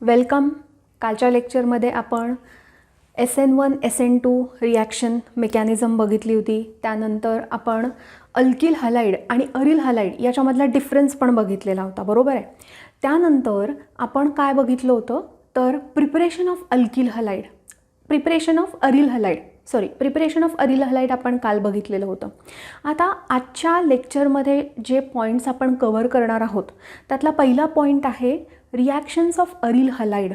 Welcome. कालच्या लेक्चरमध्ये आपण SN1 SN2 रिॲक्शन मेकॅनिझम बघितली होती. त्यानंतर आपण अल्किल हलाइड आणि अरिल हलाइड याच्यामधला डिफरन्स पण बघितलेला होता, बरोबर आहे. त्यानंतर आपण काय बघितलं होतं तर preparation of alkyl halide, preparation of aryl halide आपण काल बघितलेलं होतं. आता आजच्या लेक्चरमध्ये जे पॉईंट्स आपण कव्हर करणार आहोत त्यातला पहिला पॉईंट आहे reactions of aryl halide.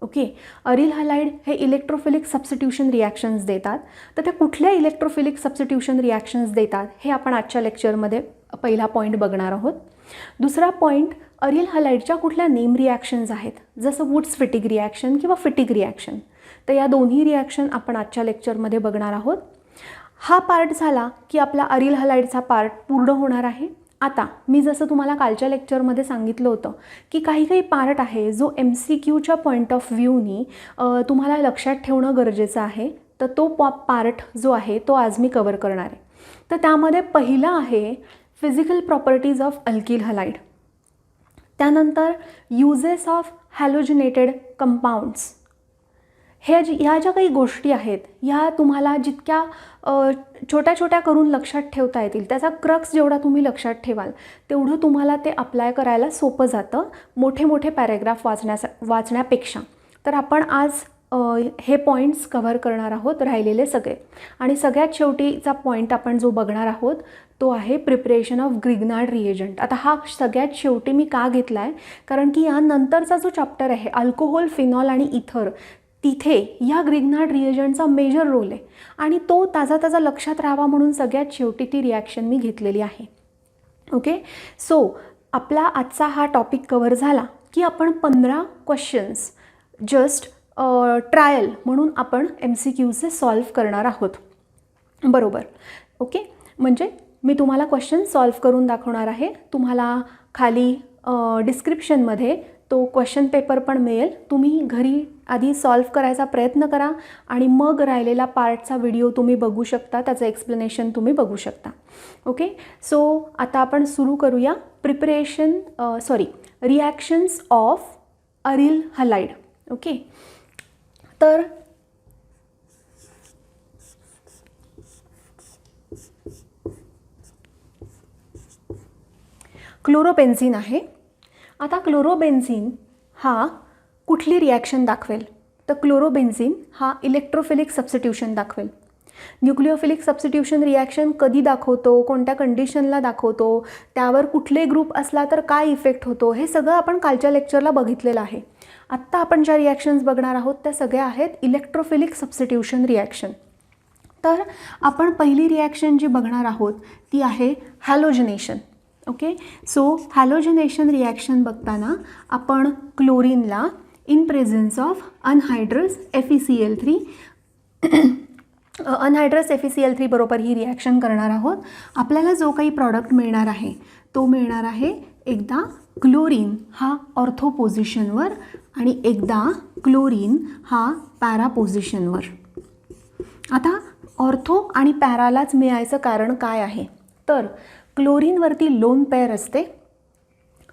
Okay, aryl halide हे इलेक्ट्रोफिलिक सबस्टिट्यूशन रिॲक्शन्स देतात. तर ते कुठल्या इलेक्ट्रोफिलिक सबस्टिट्यूशन रिॲक्शन्स देतात हे आपण आजच्या लेक्चरमध्ये पहिला पॉईंट बघणार आहोत. दुसरा पॉईंट, अरिल हलाइडच्या कुठल्या नेम रिॲक्शन्स आहेत, जसं वुड्स फिटिक रिॲक्शन किंवा फिटिक रिॲक्शन. तर या दोन्ही रिॲक्शन आपण आजच्या लेक्चरमध्ये बघणार आहोत. हा पार्ट झाला की आपला अरिल हलाइडचा पार्ट पूर्ण होणार आहे. आता मी जसं तुम्हाला कालच्या लेक्चरमध्ये सांगितलं होतं की काही पार्ट आहे जो MCQच्या पॉईंट ऑफ व्ह्यूनी तुम्हाला लक्षात ठेवणं गरजेचं आहे. तर तो पार्ट जो आहे तो आज मी कवर करणार आहे. तर त्यामध्ये पहिला आहे physical properties of alkyl halide. त्यानंतर युजेस ऑफ हॅलोजिनेटेड कंपाऊंड्स. ह्या ज्या काही गोष्टी आहेत ह्या तुम्हाला जितक्या छोट्या छोट्या करून लक्षात ठेवता येतील, त्याचा क्रक्स जेवढा तुम्ही लक्षात ठेवाल तेवढं तुम्हाला ते अप्लाय करायला सोपं जातं मोठे मोठे पॅरेग्राफ वाचण्यापेक्षा. तर आपण आज हे पॉईंट्स कव्हर करणार आहोत राहिलेले सगळे. आणि सगळ्यात शेवटीचा पॉईंट आपण जो बघणार आहोत तो आहे प्रिपरेशन ऑफ ग्रिग्नार्ड रिएजंट. आता हा सगळ्यात शेवटी मी का घेतला आहे, कारण की यानंतरचा जो चॅप्टर आहे अल्कोहोल, फिनॉल आणि इथर, तिथे या ग्रिग्नार्ड रिएजंटचा मेजर रोल आहे आणि तो ताजा लक्षात राहावा म्हणून सगळ्यात शेवटी ती रिॲक्शन मी घेतलेली आहे. ओके, सो आपला आजचा हा टॉपिक कवर झाला की आपण 15 क्वेश्चन्स जस्ट ट्रायल म्हणून आपण MCQचे सॉल्व्ह करणार आहोत, बरोबर. ओके, म्हणजे मी तुम्हाला क्वेश्चन सॉल्व्ह करून दाखवणार आहे. तुम्हाला खाली डिस्क्रिप्शनमध्ये तो क्वेश्चन पेपर पण मिळेल. तुम्ही घरी आधी सॉल्व्ह करायचा प्रयत्न करा आणि मग राहिलेला पार्टचा व्हिडिओ तुम्ही बघू शकता, त्याचं एक्सप्लेनेशन तुम्ही बघू शकता. ओके, सो आता आपण सुरू करूया reactions of aryl halide. Okay, तर क्लोरोबेन्झीन आहे. आता क्लोरोबेन्झीन हा कुठली रिॲक्शन दाखवेल, तर क्लोरोबेन्झीन हा इलेक्ट्रोफिलिक सबस्टिट्यूशन दाखवेल. न्यूक्लिओफिलिक सबस्टिट्यूशन रिॲक्शन कधी दाखवतो, कोणत्या कंडिशनला दाखवतो, त्यावर कुठले ग्रुप असला तर काय इफेक्ट होतो, हे सगळं आपण कालच्या लेक्चरला बघितलेलं आहे. आत्ता आपण ज्या रिॲक्शन्स बघणार आहोत त्या सगळ्या आहेत इलेक्ट्रोफिलिक सबस्टिट्यूशन रिॲक्शन. तर आपण पहिली रिॲक्शन जी बघणार आहोत ती आहे हॅलोजिनेशन. ओके, सो हॅलोजिनेशन रिॲक्शन बघताना आपण क्लोरीनला इन प्रेझेन्स ऑफ अनहायड्रस FeCl3 बरोबर ही रिॲक्शन करणार आहोत. आपल्याला जो काही प्रॉडक्ट मिळणार आहे तो मिळणार आहे एकदा क्लोरीन हा ऑर्थो पोझिशनवर आणि एकदा क्लोरीन हा पॅरा पोझिशनवर. आता ऑर्थो आणि पॅरालाच मिळायचं कारण काय आहे, तर क्लोरीनवरती लोन पेअर असते.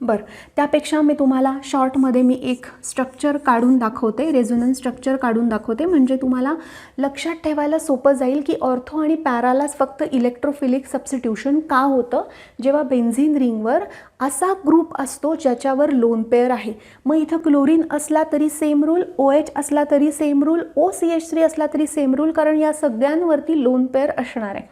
बरं, त्यापेक्षा मी तुम्हाला शॉर्टमध्ये मी एक स्ट्रक्चर काढून दाखवते, रेझोनन्स स्ट्रक्चर काढून दाखवते, म्हणजे तुम्हाला लक्षात ठेवायला सोपं जाईल की ऑर्थो आणि पॅरालाच फक्त इलेक्ट्रोफिलिक सबस्टिट्यूशन का होतं, जेव्हा बेन्झीन रिंगवर असा ग्रुप असतो ज्याच्यावर लोन पेअर आहे. मग इथं क्लोरीन असला तरी सेम रूल, OH असला तरी सेम रूल, OCH3 असला तरी सेम रूल, कारण या सगळ्यांवरती लोन पेअर असणार आहे.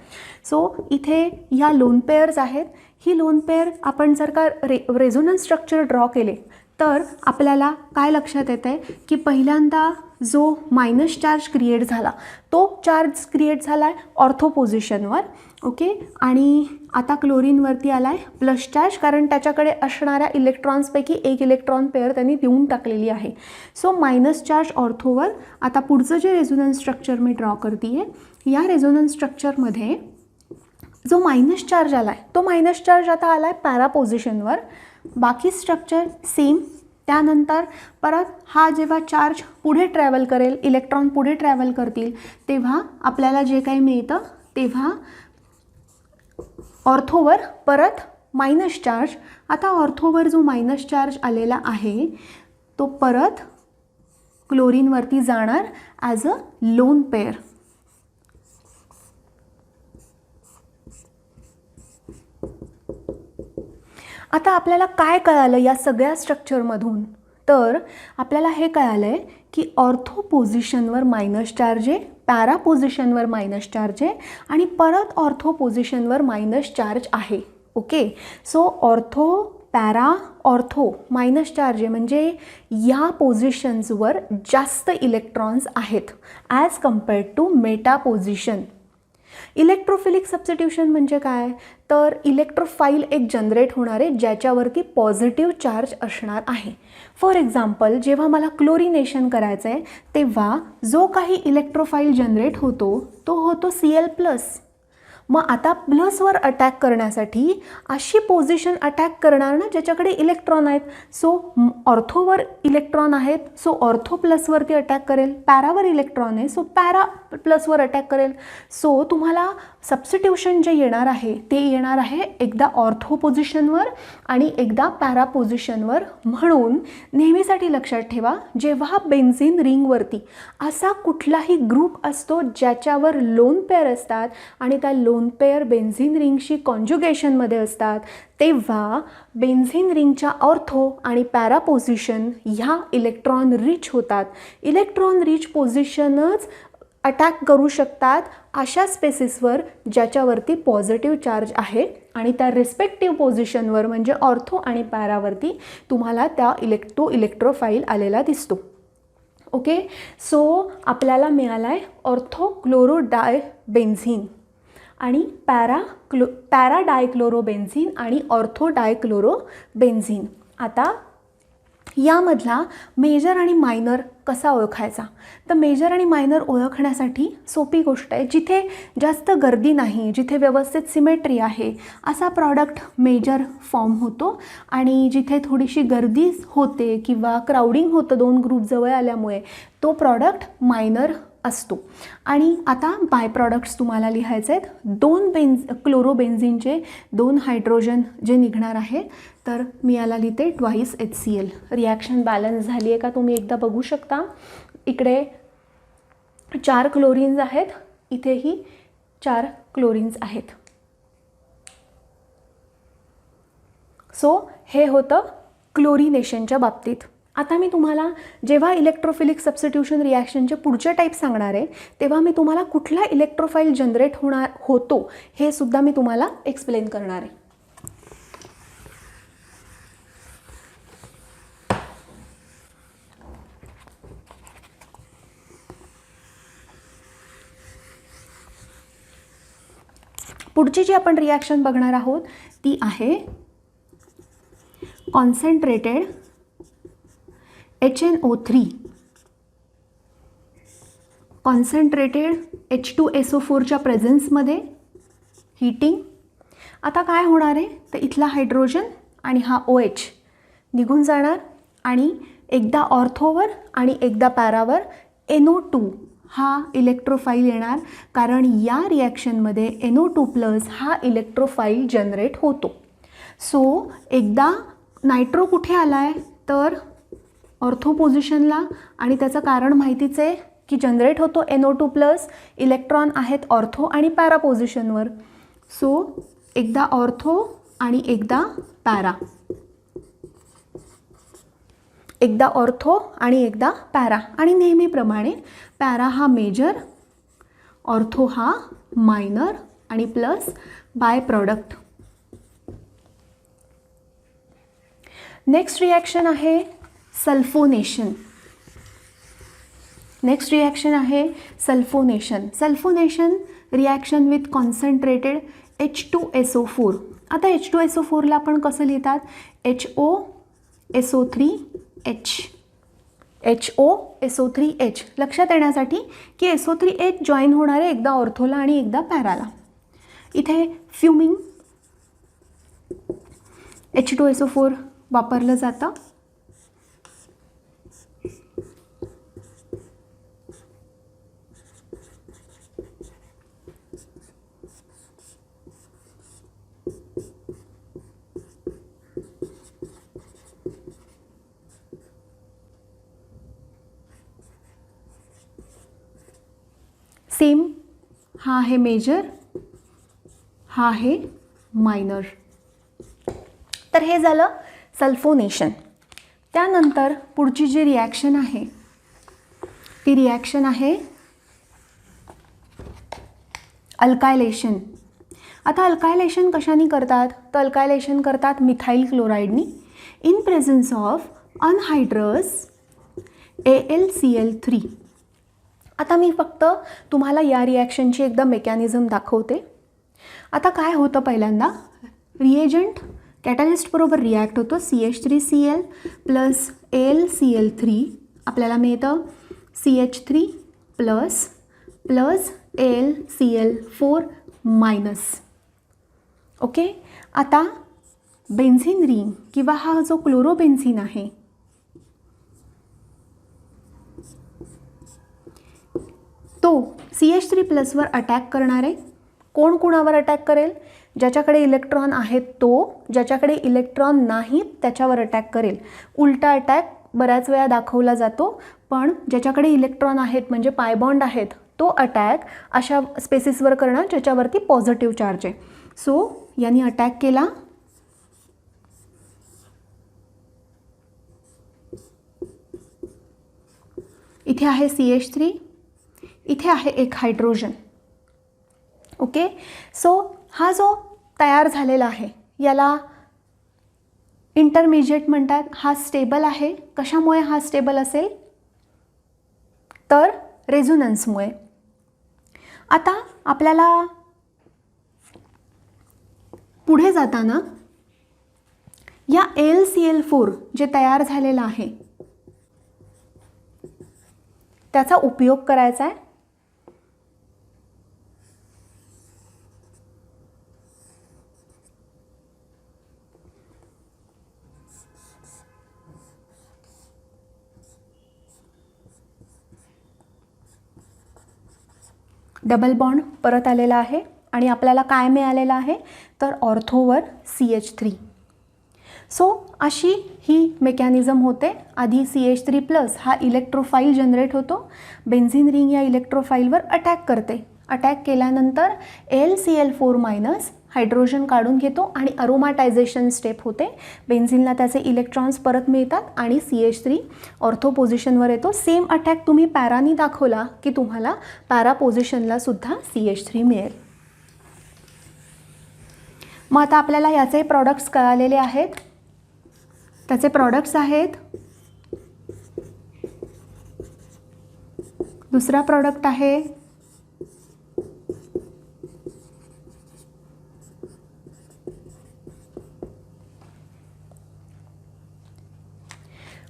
सो इथे ह्या लोन पेअर्स आहेत. ही लोन पेअर आपण जर का रेझोनन्स स्ट्रक्चर ड्रॉ केले तर आपल्याला काय लक्षात येतं आहे की पहिल्यांदा जो मायनस चार्ज क्रिएट झाला तो चार्ज क्रिएट झाला आहे ऑर्थो पोझिशनवर. ओके, आणि आता क्लोरीनवरती आला आहे प्लस चार्ज, कारण त्याच्याकडे असणाऱ्या इलेक्ट्रॉन्सपैकी एक इलेक्ट्रॉन पेअर त्यांनी देऊन टाकलेली आहे. सो मायनस चार्ज ऑर्थोवर. आता पुढचं जे रेझोनन्स स्ट्रक्चर मी ड्रॉ करते आहे, या रेझोनन्स स्ट्रक्चरमध्ये जो मायनस चार्ज आला आहे तो मायनस चार्ज आता आला आहे पॅरा पोझिशनवर. बाकी स्ट्रक्चर सेम. त्यानंतर परत हा जेव्हा चार्ज पुढे ट्रॅव्हल करेल, इलेक्ट्रॉन पुढे ट्रॅव्हल करतील, तेव्हा आपल्याला जे काही मिळतं तेव्हा ऑर्थोवर परत मायनस चार्ज. आता ऑर्थोवर जो मायनस चार्ज आलेला आहे तो परत क्लोरीनवरती जाणार ॲज अ लोन पेअर. आता आपल्याला काय कळालं या सगळ्या स्ट्रक्चरमधून, तर आपल्याला हे कळालं आहे की ऑर्थो पोझिशनवर मायनस चार्ज आहे, पॅरा पोझिशनवर मायनस चार्ज आहे आणि परत ऑर्थो पोझिशनवर मायनस चार्ज आहे. Okay, so ortho para ortho minus charge आहे म्हणजे या पोझिशन्सवर जास्त इलेक्ट्रॉन्स आहेत as compared to meta position. Electrophilic substitution म्हणजे काय, तर इलेक्ट्रोफाईल एक जनरेट होणार आहे ज्याच्यावरती पॉझिटिव्ह चार्ज असणार आहे. फॉर एक्झाम्पल, जेव्हा मला क्लोरिनेशन करायचं आहे तेव्हा जो काही इलेक्ट्रोफाईल जनरेट होतो तो होतो Cl+. मग आता प्लसवर अटॅक करण्यासाठी अशी पोझिशन अटॅक करणार ना ज्याच्याकडे इलेक्ट्रॉन आहेत. सो ऑर्थोवर इलेक्ट्रॉन आहेत, सो ऑर्थो प्लसवरती अटॅक करेल. पॅरावर इलेक्ट्रॉन आहे, सो पॅरा प्लसवर अटॅक करेल. सो तुम्हाला सबस्टिट्यूशन जे येणार आहे ते येणार आहे एकदा ऑर्थो पोझिशनवर आणि एकदा पॅरा पोझिशनवर. म्हणून नेहमीसाठी लक्षात ठेवा, जेव्हा बेन्झीन रिंगवरती असा कुठलाही ग्रुप असतो ज्याच्यावर लोन पेअर असतात आणि त्या लोन पेअर बेन्झीन रिंगशी कॉन्ज्युगेशनमध्ये असतात, तेव्हा बेन्झीन रिंगच्या ऑर्थो आणि पॅरा पोझिशन ह्या इलेक्ट्रॉन रिच होतात. इलेक्ट्रॉन रिच पोझिशनच अटॅक करू शकतात अशा स्पेसिसवर ज्याच्यावरती पॉझिटिव्ह चार्ज आहे आणि त्या रिस्पेक्टिव्ह पोझिशनवर म्हणजे ऑर्थो आणि पॅरावरती तुम्हाला त्या इलेक्ट्रोफाईल आलेला दिसतो. ओके, सो आपल्याला मिळाला आहे ऑर्थो क्लोरो डायबेन्झीन आणि पॅरा डायक्लोरोबेन्झीन आणि ऑर्थो डायक्लोरोबेन्झीन. आता यामधला मेजर आणि मायनर कसा ओळखायचा, तर मेजर आणि मायनर ओळखण्यासाठी सोपी गोष्ट आहे. जिथे जास्त गर्दी नाही, जिथे व्यवस्थित सिमेट्री आहे असा प्रॉडक्ट मेजर फॉर्म होतो आणि जिथे थोडीशी गर्दी होते किंवा क्राउडिंग होतं दोन ग्रुप जवळ आल्यामुळे तो प्रॉडक्ट मायनर असतो. आणि आता बाय प्रॉडक्ट्स तुम्हाला लिहायचे आहेत. क्लोरोबेन्झीनचे 2 हायड्रोजन जे निघणार आहे, तर मी याला लिहिते ट्वाईस HCl. रिॲक्शन बॅलन्स झाली आहे का तुम्ही एकदा बघू शकता. इकडे 4 क्लोरीन्स आहेत, इथेही 4 क्लोरीन्स आहेत. सो हे होतं क्लोरिनेशनच्या बाबतीत. आता मी तुम्हाला जेव्हा इलेक्ट्रोफिलिक सबस्टिट्यूशन रिॲक्शनचे पुढचे टाईप सांगणार आहे तेव्हा मी तुम्हाला कुठला इलेक्ट्रोफाईल जनरेट होतो हे सुद्धा मी तुम्हाला एक्सप्लेन करणार आहे. पुढची जी आपण रिॲक्शन बघणार आहोत ती आहे कॉन्सन्ट्रेटेड HNO3 कॉन्सन्ट्रेटेड H2SO4च्या प्रेझेन्समध्ये हीटिंग. आता काय होणार आहे तर इथला हायड्रोजन आणि हा OH निघून जाणार आणि एकदा ऑर्थोवर आणि एकदा पॅरावर NO2 हा इलेक्ट्रोफाईल येणार, कारण या रिॲक्शनमध्ये NO2+ हा इलेक्ट्रोफाईल जनरेट होतो. सो एकदा नायट्रो कुठे आला आहे तर ऑर्थो पोझिशनला आणि त्याचं कारण माहितीच आहे की जनरेट होतो NO2+. इलेक्ट्रॉन आहेत ऑर्थो आणि पॅरा पोझिशनवर. सो एकदा ऑर्थो आणि एकदा पॅरा, एकदा ऑर्थो आणि एकदा पॅरा. आणि नेहमीप्रमाणे पॅरा हा मेजर, ऑर्थो हा मायनर आणि plus by product. Next reaction आहे सल्फोनेशन. नेक्स्ट रिॲक्शन आहे sulphonation. Sulphonation reaction with concentrated H2SO4. आता H2SO4ला आपण कसं लिहितात HOSO3H. HOSO3H लक्षात येण्यासाठी की SO3H जॉईन होणार आहे एकदा ऑर्थोला आणि एकदा पॅराला. इथे फ्युमिंग H2SO4 वापरलं जातं. सेम हा आहे मेजर, हा आहे मायनर. तर हे झालं सल्फोनेशन. त्यानंतर पुढची जी रिॲक्शन आहे ती रिॲक्शन आहे अल्कायलेशन. आता अल्कायलेशन कशाने करतात, तर अल्कायलेशन करतात मिथाइल क्लोराईडनी in presence of anhydrous AlCl3. आता मी फक्त तुम्हाला या रिॲक्शनची एकदा मेकॅनिझम दाखवते. आता काय होतं, पहिल्यांदा रिएजंट कॅटलिस्ट बरोबर रिॲक्ट होतो. CH3Cl प्लस AlCl3 आपल्याला मिळतं CH3 plus plus AlCl4 minus. Okay. आता बेन्झिन रिंग किंवा हा जो क्लोरोबेन्झिन आहे तो CH3 प्लसवर अटॅक करणार आहे. कोण कोणावर अटॅक करेल, ज्याच्याकडे इलेक्ट्रॉन आहेत तो, ज्याच्याकडे इलेक्ट्रॉन नाहीत त्याच्यावर अटॅक करेल. उलटा अटॅक बऱ्याच वेळा दाखवला जातो, पण ज्याच्याकडे इलेक्ट्रॉन आहेत म्हणजे पायबॉन्ड आहेत तो अटॅक अशा स्पेसिसवर करणार ज्याच्यावरती पॉझिटिव्ह चार्ज आहे. सो यांनी अटॅक केला. इथे आहे CH3, इथे आहे एक हायड्रोजन. ओके. सो हा जो तयार झालेला आहे याला इंटरमिजिएट म्हणतात. हा स्टेबल आहे. कशामुळे हा स्टेबल असेल, तर रेझोनन्समुळे. आता आपल्याला पुढे जाताना या AlCl4 जे तयार झालेलं आहे त्याचा उपयोग करायचा आहे. डबल बॉन्ड परत आलेला आहे आणि आपल्याला काय मिळालेलं आहे, तर ऑर्थोवर CH3. सो अशी ही मेकॅनिझम होते. आधी CH3 प्लस हा इलेक्ट्रोफाईल जनरेट होतो. बेन्झिन रिंग या इलेक्ट्रोफाईलवर अटॅक करते. अटॅक केल्यानंतर AlCl4 मायनस हायड्रोजन काढून घेतो आणि अरोमाटायझेशन स्टेप होते. बेन्झिनला त्याचे इलेक्ट्रॉन्स परत मिळतात आणि CH3 ऑर्थो पोझिशनवर येतो. सेम अटॅक तुम्ही पॅरानी दाखवला की तुम्हाला पॅरा पोझिशनला सुद्धा CH3 मिळेल. मग आता आपल्याला याचे प्रॉडक्ट्स कळालेले आहेत. त्याचे प्रॉडक्ट्स आहेत, दुसरा प्रॉडक्ट आहे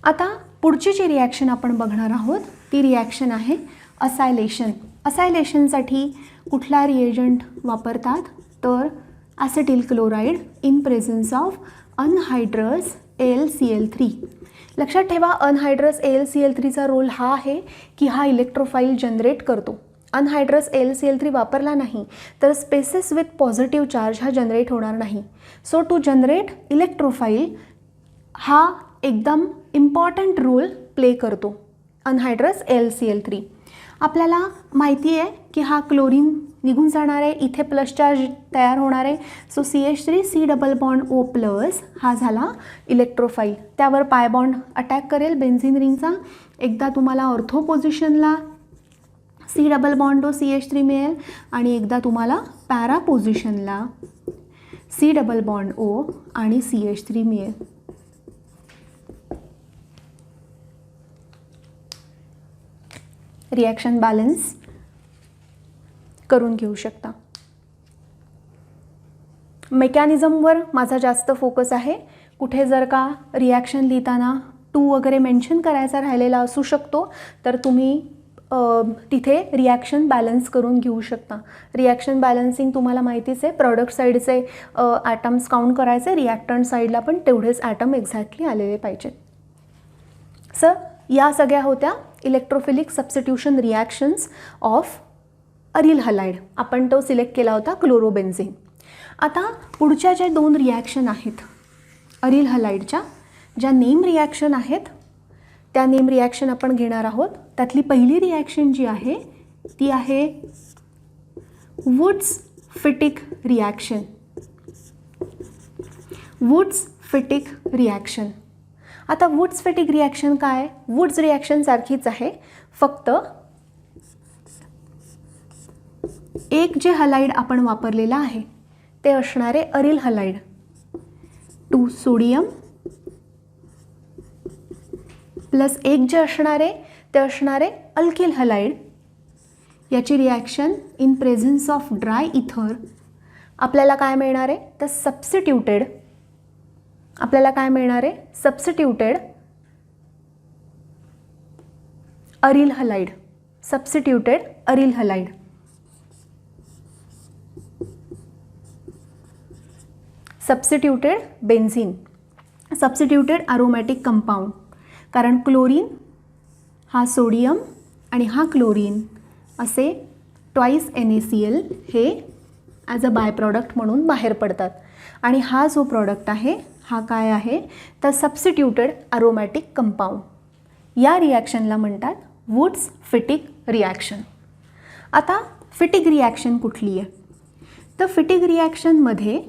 आता पुढची जी रिॲक्शन आपण बघणार आहोत ती रिॲक्शन आहे असायलेशन. असायलेशनसाठी कुठला रिएजंट वापरतात, तर acetyl chloride in presence of anhydrous AlCl3. लक्षात ठेवा, अनहायड्रस AlCl3चा रोल हा आहे की हा इलेक्ट्रोफाईल जनरेट करतो. अनहायड्रस AlCl3 वापरला नाही तर स्पेसेस विथ पॉझिटिव्ह चार्ज हा जनरेट होणार नाही. सो टू जनरेट इलेक्ट्रोफाईल हा एकदम इम्पॉर्टंट रोल प्ले करतो अनहायड्रस AlCl3. आपल्याला माहिती आहे की हा क्लोरीन निघून जाणार आहे, इथे प्लस चार्ज तयार होणार आहे. So CH3 C double bond O plus हा झाला इलेक्ट्रोफाईल. त्यावर पाय बॉन्ड अटॅक करेल बेन्झिन रिंगचा. एकदा तुम्हाला ऑर्थो पोझिशनला C double bond O CH3 मिळेल आणि एकदा तुम्हाला पॅरा पोझिशनला C डबल बॉन्ड O आणि CH3 मिळेल. रिॲक्शन बॅलन्स करून घेऊ शकता. मेकॅनिझमवर माझा जास्त फोकस आहे. कुठे जर का रिॲक्शन लिहिताना 2 वगैरे मेन्शन करायचा राहिलेला असू शकतो तर तुम्ही तिथे रिॲक्शन बॅलन्स करून घेऊ शकता. रिॲक्शन बॅलन्सिंग तुम्हाला माहितीच आहे, प्रॉडक्ट साईडचे ॲटम्स काउंट करायचे, रिॲक्टंट साईडला पण तेवढेच ॲटम एक्झॅक्टली आलेले पाहिजेत. सर या सगळ्या होत्या electrophilic substitution reactions of aryl halide. आपण तो सिलेक्ट केला होता क्लोरोबेन्झिन. आता पुढच्या ज्या 2 रिॲक्शन आहेत अरिल हलाइडच्या, ज्या नेम रिॲक्शन आहेत त्या नेम रिॲक्शन आपण घेणार आहोत. त्यातली पहिली रिॲक्शन जी आहे ती आहे Wurtz Fittig reaction. Wurtz Fittig reaction. आता वुड्स फिटिक रिॲक्शन काय? वुड्स रिॲक्शन सारखीच आहे, फक्त एक जे हलाइड आपण वापरलेलं आहे ते असणारे अरिल हलाइड. 2 सोडियम प्लस एक जे असणारे ते असणारे अल्किल हलाइड. याची reaction in presence of dry इथर आपल्याला काय मिळणार आहे? तर सबस्टिट्यूटेड. आपल्याला काय मिळणार आहे? Substituted aryl halide. Substituted aryl halide. Substituted benzene. Substituted aromatic compound. कारण क्लोरीन हा सोडियम आणि हा क्लोरीन असे ट्वाईस NaCl हे ॲज अ बाय प्रॉडक्ट म्हणून बाहेर पडतात. आणि हा जो प्रॉडक्ट आहे हा काय आहे? तर सबस्टिट्यूटेड अरोमॅटिक कंपाऊंड. या रिॲक्शनला म्हणतात वुड्स फिटिक रिॲक्शन. आता फिटिक रिॲक्शन कुठली आहे? तर फिटिक रिॲक्शनमध्ये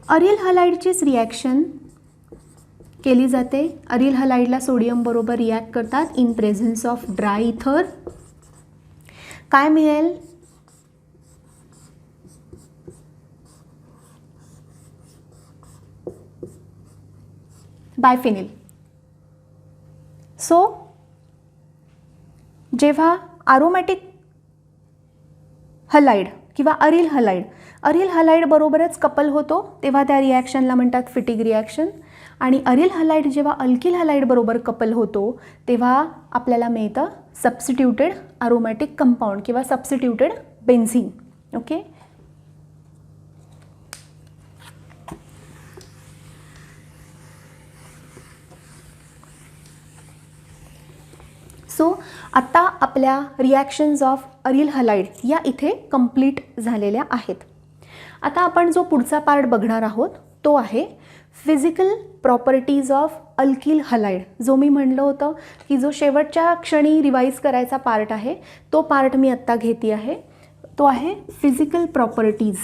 अरिल हलाइडचीच रिॲक्शन केली जाते. अरिल हलाइडला सोडियम बरोबर रिॲक्ट करतात इन प्रेझन्स ऑफ ड्राय इथर. काय मिळेल? बायफिनिल. सो जेव्हा अरोमॅटिक हलाइड किंवा अरिल हलाइड बरोबरच कपल होतो तेव्हा त्या रिॲक्शनला म्हणतात फिटिक रिॲक्शन. आणि अरिल हलाइड जेव्हा अल्किल हलाइड बरोबर कपल होतो तेव्हा आपल्याला मिळतं सबस्टिट्यूटेड अरोमॅटिक कंपाऊंड किंवा सबस्टिट्यूटेड बेन्झीन. ओके. सो आता आपल्या रिॲक्शन्स ऑफ अरिल हलाइड या इथे कंप्लीट झालेल्या आहेत. आता आपण जो पुढचा पार्ट बघणार आहोत तो आहे physical properties of alkyl halide. जो मी म्हणलं होतं की जो शेवटच्या क्षणी रिवाईज करायचा पार्ट आहे तो पार्ट मी आत्ता घेते आहे. तो आहे फिजिकल प्रॉपर्टीज.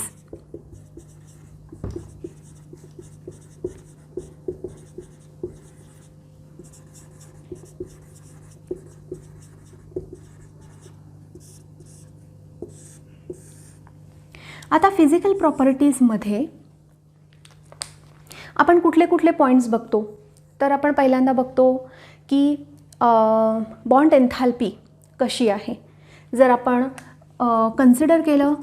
आता फिजिकल प्रॉपर्टीजमध्ये आपण कुठले कुठले पॉईंट्स बघतो? तर आपण पहिल्यांदा बघतो की बॉन्ड एन्थॅल्पी कशी आहे. जर आपण कन्सिडर केलं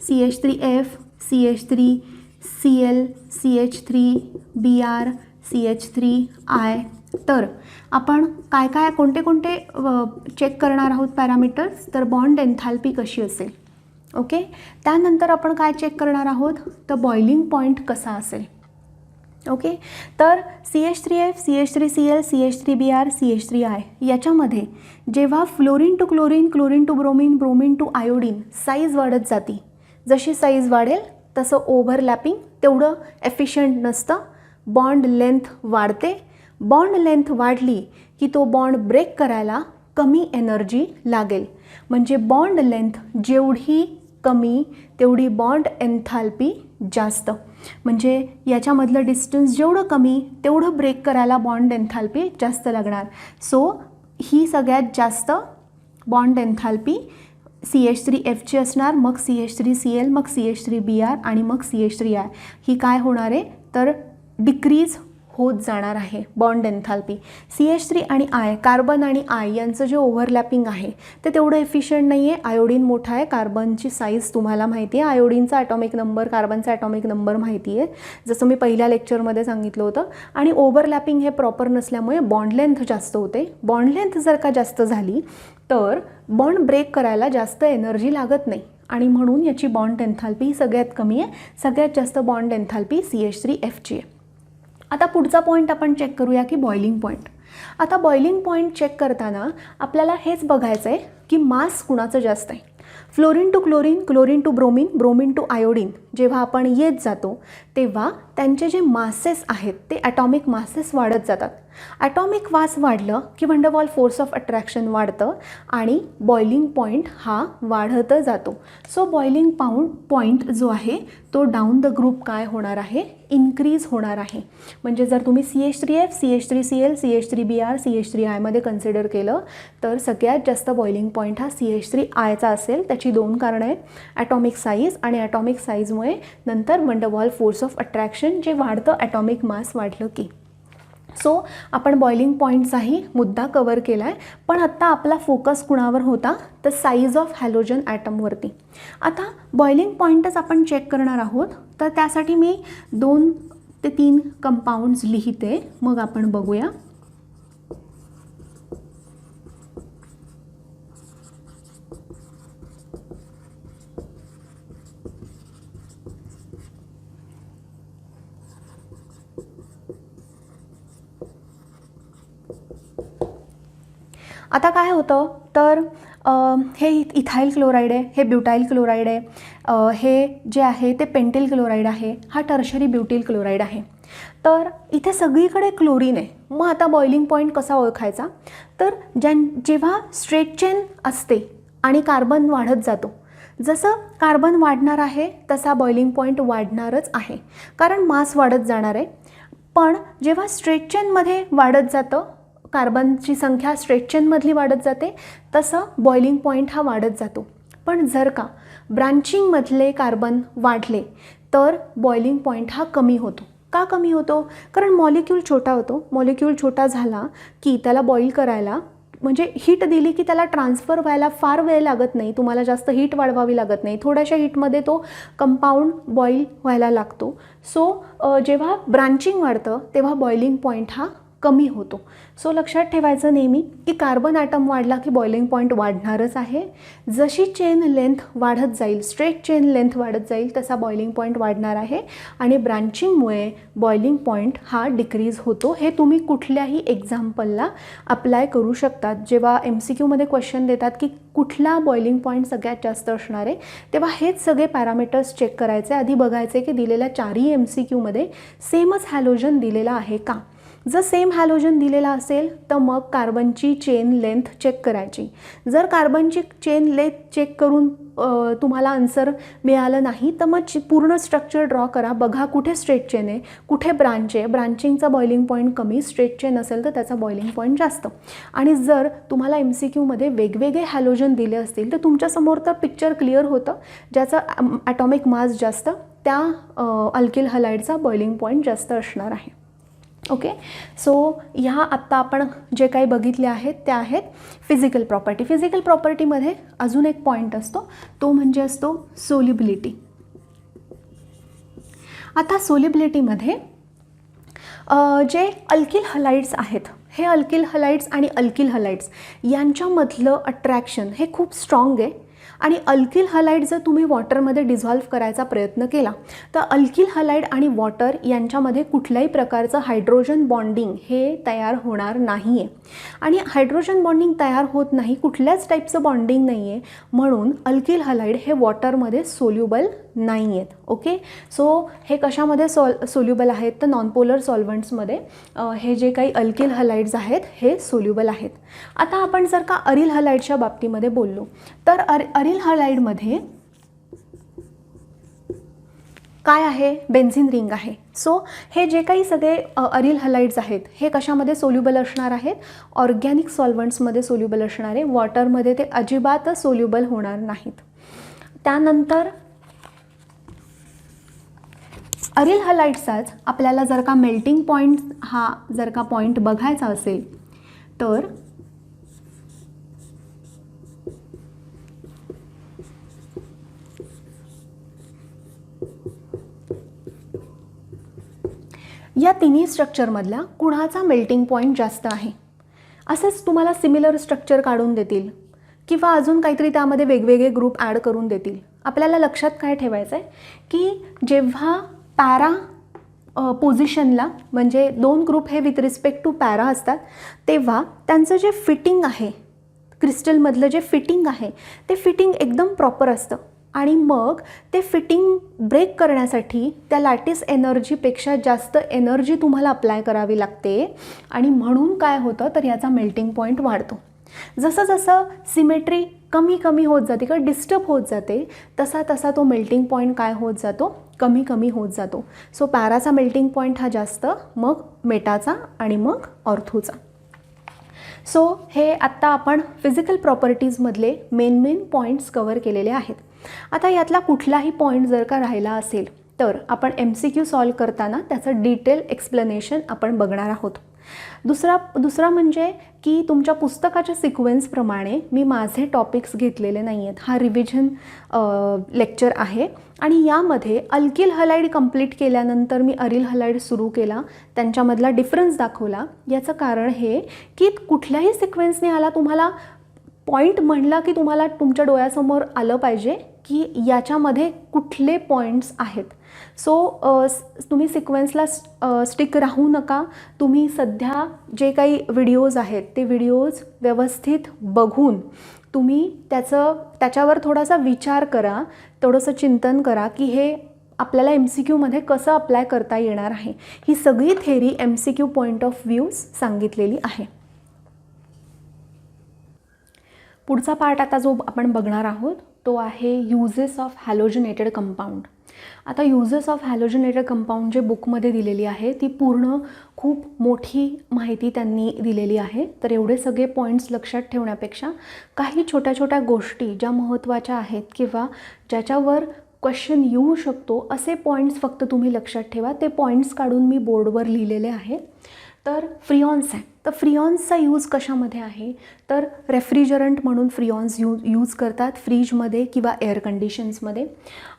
CH3F, CH3Cl, CH3Br, CH3I, तर आपण काय काय कोणते कोणते चेक करणार आहोत पॅरामीटर्स? तर बॉन्ड एन्थॅल्पी कशी असेल. ओके. त्यानंतर आपण काय चेक करणार आहोत? तर बॉइलिंग पॉईंट कसा असेल. ओके. तर CH3F, CH3Cl, CH3Br, CH3I याच्यामध्ये जेव्हा fluorine to chlorine, chlorine to bromine, bromine to iodine size वाढत जाते. जशी साईज वाढेल तसं ओव्हरलॅपिंग तेवढं एफिशियंट नसतं. बॉन्ड लेंथ वाढते. बॉन्ड लेंथ वाढली की तो बॉन्ड ब्रेक करायला कमी एनर्जी लागेल. म्हणजे बॉन्ड लेंथ जेवढी कमी तेवढी बॉन्ड एन्थॅल्पी जास्त. म्हणजे याच्यामधलं डिस्टन्स जेवढं कमी तेवढं ब्रेक करायला बॉन्ड एन्थॅल्पी जास्त लागणार. सो ही सगळ्यात जास्त बॉन्ड एन्थॅल्पी CH3Fची असणार, मग CH3Cl, मग CH3Br आणि मग CH3I. ही काय होणार आहे? तर डिक्रीज होत जाणार आहे बॉन्ड एन्थॅल्पी. CH3 आणि I, कार्बन आणि I यांचं जे ओव्हरलॅपिंग आहे ते तेवढं एफिशियंट नाही आहे. आयोडीन मोठा आहे, कार्बनची साईज तुम्हाला माहिती आहे, आयोडीनचा ॲटॉमिक नंबर, कार्बनचा ॲटॉमिक नंबर माहिती आहे, जसं मी पहिल्या लेक्चरमध्ये सांगितलं होतं. आणि ओव्हरलॅपिंग हे प्रॉपर नसल्यामुळे बॉन्ड लेंथ जास्त होते. बॉन्ड लेंथ जर का जास्त झाली तर बॉन्ड ब्रेक करायला जास्त एनर्जी लागत नाही आणि म्हणून याची बॉन्ड एन्थॅल्पी सगळ्यात कमी आहे. सगळ्यात जास्त बॉन्ड एन्थॅल्पी CH3Fची आहे. आता पुढचा पॉईंट आपण चेक करूया की बॉइलिंग पॉईंट. आता बॉइलिंग पॉईंट चेक करताना आपल्याला हेच बघायचं आहे की मास कुणाचं जास्त आहे. Fluorine to chlorine, chlorine to bromine, bromine to iodine जेव्हा आपण येत जातो तेव्हा त्यांचे जे मासेस आहेत ते ॲटॉमिक मासेस वाढत जातात. ॲटॉमिक मास वाढलं की व्हंडर वॉल फोर्स ऑफ अट्रॅक्शन वाढतं आणि बॉइलिंग पॉईंट हा वाढत जातो. सो बॉइलिंग पॉईंट जो आहे तो डाऊन द ग्रुप काय होणार आहे, इन्क्रीज होणार आहे. म्हणजे जर तुम्ही CH3F, CH3Cl, CH3Br, CH3I मध्ये कन्सिडर केलं तर सगळ्यात जास्त बॉइलिंग पॉईंट हा CH3Iचा असेल. त्याची दोन कारणं आहेत, ॲटॉमिक साईज आणि ॲटॉमिक साईजमुळे नंतर व्हंडर वॉल फोर्स ऑफ अट्रॅक्शन जे वाढतं ॲटॉमिक मास वाढलं की. सो आपण बॉइलिंग पॉईंटचाही मुद्दा कवर केला आहे. पण आत्ता आपला फोकस कुणावर होता तर साईज ऑफ हॅलोजन ॲटमवरती. आता बॉइलिंग पॉईंटच आपण चेक करणार आहोत, तर त्यासाठी मी 2 ते 3 कंपाऊंड्स लिहिते, मग आपण बघूया. आता काय होतं तर हे इथाइल क्लोराईड आहे, हे ब्युटाइल क्लोराईड आहे, हे जे आहे ते पेंटिल क्लोराईड आहे, हा टर्शरी ब्युटिल क्लोराईड आहे. तर इथे सगळीकडे क्लोरीन आहे. मग आता बॉइलिंग पॉईंट कसा ओळखायचा तर जेव्हा स्ट्रेट चेन असते आणि कार्बन वाढत जातो, जसं कार्बन वाढणार आहे तसा बॉइलिंग पॉईंट वाढणारच आहे, कारण मास वाढत जाणार आहे. पण जेव्हा स्ट्रेट चेनमध्ये वाढत जातं, कार्बनची संख्या स्ट्रेट चेनमधली वाढत जाते, तसं बॉइलिंग पॉईंट हा वाढत जातो. पण जर का ब्रांचिंगमधले कार्बन वाढले तर बॉइलिंग पॉईंट हा कमी होतो. का कमी होतो? कारण मॉलिक्यूल छोटा होतो. मॉलिक्यूल छोटा झाला की त्याला बॉईल करायला, म्हणजे हीट दिली की त्याला ट्रान्सफर व्हायला फार वेळ लागत नाही, तुम्हाला जास्त हीट वाढवावी लागत नाही, थोड्याशा हीटमध्ये तो कंपाऊंड बॉईल व्हायला लागतो. सो जेव्हा ब्रांचिंग वाढतं तेव्हा बॉइलिंग पॉईंट हा कमी होतो. सो लक्षात ठेवायचं नेहमी की कार्बन ॲटम वाढला की बॉइलिंग पॉईंट वाढणारच आहे. जशी चेन लेंथ वाढत जाईल, स्ट्रेट चेन लेंथ वाढत जाईल, तसा बॉइलिंग पॉईंट वाढणार आहे आणि ब्रांचिंगमुळे बॉइलिंग पॉईंट हा डिक्रीज होतो. हे तुम्ही कुठल्याही एक्झाम्पलला अप्लाय करू शकतात. जेव्हा MCQमध्ये क्वेश्चन देतात की कुठला बॉइलिंग पॉईंट सगळ्यात जास्त असणार आहे, तेव्हा हेच सगळे पॅरामीटर्स चेक करायचे. आधी बघायचे की दिलेल्या 4ही MCQमध्ये सेमच हॅलोजन दिलेला आहे का. जर सेम हॅलोजन दिलेला असेल तर मग कार्बनची चेन लेंथ चेक करायची. जर कार्बनची चेन लेंथ चेक करून तुम्हाला आन्सर मिळालं नाही तर मग पूर्ण स्ट्रक्चर ड्रॉ करा. बघा कुठे स्ट्रेट चेन आहे, कुठे ब्रांच आहे. ब्रांचिंगचा बॉइलिंग पॉईंट कमी, स्ट्रेट चेन असेल तर त्याचा बॉइलिंग पॉईंट जास्त. आणि जर तुम्हाला MCQमध्ये वेगवेगळे हॅलोजन दिले असतील तर तुमच्यासमोर तर पिक्चर क्लिअर होतं. ज्याचा ॲटॉमिक मास जास्त त्या अल्किल हलाइडचा बॉइलिंग पॉईंट जास्त असणार आहे. ओके. सो ह्या आत्ता आपण जे काही बघितले आहेत त्या आहेत फिजिकल प्रॉपर्टी. फिजिकल प्रॉपर्टीमध्ये अजून एक पॉईंट असतो, तो म्हणजे असतो सोल्युबिलिटी. आता सोल्युबिलिटीमध्ये जे अल्किल हलाइड्स आहेत, हे अल्किल हलाइड्स आणि अल्किल हलाइड्स यांच्यामधलं अट्रॅक्शन हे खूप स्ट्रॉंग आहे. आणि अल्किल हलाइड जर तुम्ही वॉटरमध्ये डिझॉल्व्ह करायचा प्रयत्न केला तर अल्किल हलाइड आणि वॉटर यांच्यामध्ये कुठल्याही प्रकारचं हायड्रोजन बॉन्डिंग हे तयार होणार नाही आहे. आणि हायड्रोजन बॉन्डिंग तयार होत नाही, कुठल्याच टाईपचं बॉन्डिंग नाही आहे, म्हणून अल्किल हलाइड हे वॉटरमध्ये सोल्युबल नाही आहेत. ओके. सो हे कशामध्ये सोल्युबल आहेत तर नॉनपोलर सॉल्वंट्समध्ये हे जे काही अल्किल हलाइड्स आहेत हे सोल्युबल आहेत. आता आपण जर का अरिल हलाइडच्या बाबतीमध्ये बोललो तर अरिल हलाइडमध्ये काय आहे, बेन्झीन रिंग आहे. सो हे जे काही सगळे अरिल हलाइड्स आहेत हे कशामध्ये सोल्युबल असणार आहेत, ऑर्गॅनिक सॉल्वंट्समध्ये सोल्युबल असणार आहे. वॉटरमध्ये ते अजिबातच सोल्युबल होणार नाहीत. त्यानंतर अरिल हलाइड्सचाच आपल्याला जर का मेल्टिंग पॉईंट हा जर का पॉईंट बघायचा असेल तर या तिन्ही स्ट्रक्चरमधला कुणाचा मेल्टिंग पॉईंट जास्त आहे. असंच तुम्हाला सिमिलर स्ट्रक्चर काढून देतील किंवा अजून काहीतरी त्यामध्ये वेगवेगळे ग्रुप ॲड करून देतील. आपल्याला लक्षात काय ठेवायचं आहे की जेव्हा पॅरा पोझिशनला म्हणजे 2 ग्रुप हे विथ रिस्पेक्ट टू पॅरा असतात तेव्हा त्यांचं जे फिटिंग आहे, क्रिस्टलमधलं जे फिटिंग आहे ते फिटिंग एकदम प्रॉपर असतं. आणि मग ते फिटिंग ब्रेक करण्यासाठी त्या लॅटिस एनर्जीपेक्षा जास्त एनर्जी तुम्हाला अप्लाय करावी लागते आणि म्हणून काय होतं तर याचा मेल्टिंग पॉईंट वाढतो. जसं जसं सिमेट्री कमी कमी होत जाते किंवा डिस्टर्ब होत जाते तसा तसा तो मेल्टिंग पॉईंट काय होत जातो कमी कमी होत जातो. सो पॅराचा मेल्टिंग पॉईंट हा जास्त, मग मेटाचा आणि मग ऑर्थोचा. सो हे आत्ता आपण फिजिकल प्रॉपर्टीजमधले मेन पॉईंट्स कवर केलेले आहेत. आता यातला कुठलाही पॉईंट जर का राहिला असेल तर आपण MCQ सॉल्व करताना त्याचं डिटेल एक्सप्लेनेशन आपण बघणार आहोत. दुसरा म्हणजे की तुमच्या पुस्तकाच्या सिक्वेन्सप्रमाणे मी माझे टॉपिक्स घेतलेले नाही आहेत. हा रिव्हिजन लेक्चर आहे आणि यामध्ये अल्किल हलाईड कंप्लीट केल्यानंतर मी अरिल हलाईड सुरू केला, त्यांच्यामधला डिफरन्स दाखवला. याचं कारण हे की कुठल्याही सिक्वेन्सने आला तुम्हाला पॉईंट म्हणला की तुम्हाला तुमच्या डोळ्यासमोर आलं पाहिजे की याच्यामध्ये कुठले पॉईंट्स आहेत. सो तुम्ही सिक्वेन्सला स्टिक राहू नका. तुम्ही सध्या जे काही व्हिडिओज आहेत ते व्हिडिओज व्यवस्थित बघून तुम्ही त्याच्यावर थोडासा विचार करा, थोडंसं चिंतन करा की हे आपल्याला MCQमध्ये कसं अप्लाय करता येणार आहे. ही सगळी theory MCQ point of views सांगितलेली आहे. पुढचा पार्ट आता जो आपण बघणार आहोत तो आहे युजेस ऑफ हॅलोजनेटेड कंपाऊंड. आता युजेस ऑफ हॅलोजनेटेड कंपाऊंड जे बुकमध्ये दिलेली आहे ती पूर्ण खूप मोठी माहिती त्यांनी दिलेली आहे. तर एवढे सगळे पॉईंट्स लक्षात ठेवण्यापेक्षा काही छोट्या छोट्या गोष्टी ज्या महत्त्वाच्या आहेत किंवा ज्याच्यावर क्वेश्चन येऊ शकतो असे पॉईंट्स फक्त तुम्ही लक्षात ठेवा. ते पॉईंट्स काढून मी बोर्डवर लिहिलेले आहे. तर फ्रिऑन्स आहे, तर फ्रिऑन्सचा यूज कशामध्ये आहे तर रेफ्रिजरंट म्हणून फ्रिऑन्स यूज करतात फ्रीजमध्ये किंवा एअर कंडिशन्समध्ये.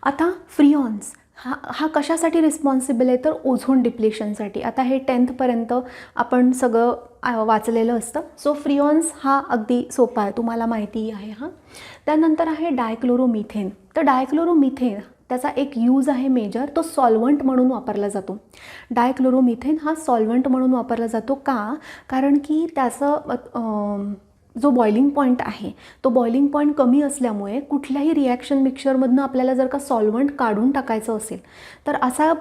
आता फ्रिऑन्स हा कशासाठी रिस्पॉन्सिबल आहे तर ओझोन डिप्लेशनसाठी. आता हे 10th आपण सगळं वाचलेलं असतं. सो फ्रिऑन्स हा अगदी सोपा आहे, तुम्हाला माहिती आहे. त्यानंतर आहे डायक्लोरोमिथेन. तर डायक्लोरोमिथेन त्याचा एक यूज आहे मेजर, तो सॉल्व्हंट म्हणून वापरला जातो. डायक्लोरोमिथेन हा सॉल्व्हंट म्हणून वापरला जातो का, कारण की त्याचं जो बॉइलिंग पॉईंट आहे तो बॉइलिंग पॉईंट कमी असल्यामुळे कुठल्याही रिॲक्शन मिक्सचरमधनं आपल्याला जर का सॉल्व्हंट काढून टाकायचं असेल तर असा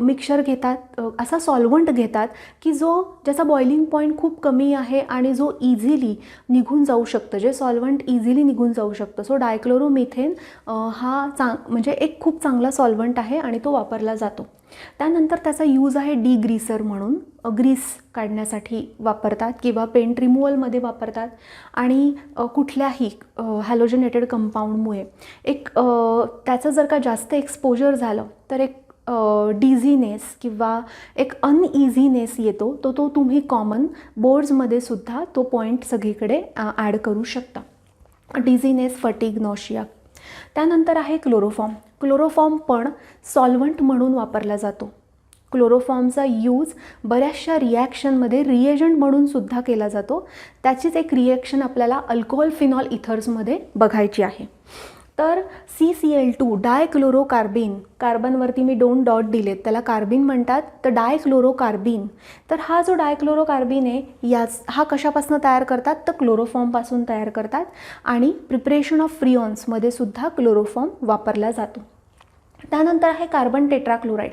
मिक्सचर घेतात, असा सॉल्व्हंट घेतात की ज्याचा बॉइलिंग पॉईंट खूप कमी आहे आणि जो इझिली निघून जाऊ शकतं, जे सॉल्व्हंट इझिली निघून जाऊ शकतं. सो डायक्लोरोमिथेन हा म्हणजे एक खूप चांगला सॉल्व्हंट आहे आणि तो वापरला जातो. त्यानंतर त्याचा यूज आहे डिग्रीसर म्हणून, ग्रीस काढण्यासाठी वापरतात किंवा पेंट रिमूव्हलमध्ये वापरतात. आणि कुठल्याही हॅलोजनेटेड कंपाऊंडमुळे त्याचं जर का जास्त एक्सपोजर झालं तर एक डिझीनेस किंवा एक अनइझीनेस येतो, तो तुम्ही कॉमन बोर्ड्समध्ये सुद्धा तो पॉईंट सगळीकडे ॲड करू शकता. डिझीनेस, फटीग, नॉशिया. त्यानंतर आहे क्लोरोफॉर्म. क्लोरोफॉर्म पण सॉल्व्हंट म्हणून वापरला जातो. क्लोरोफॉर्मचा यूज बऱ्याचशा रिॲक्शनमध्ये रिएजंट म्हणून सुद्धा केला जातो. त्याचीच एक रिॲक्शन आपल्याला अल्कोहोल फिनॉल इथर्समध्ये बघायची आहे. तर CCl2 डायक्लोरोकार्बिन, कार्बनवरती मी 2 डॉट दिलेत, त्याला कार्बिन म्हणतात. तर डायक्लोरोकार्बिन, तर हा जो डायक्लोरोकार्बिन आहे हा कशापासून तयार करतात तर क्लोरोफॉर्मपासून तयार करतात. आणि प्रिपरेशन ऑफ फ्रिऑन्समध्ये सुद्धा क्लोरोफॉर्म वापरला जातो. त्यानंतर आहे कार्बन टेट्राक्लोराईड.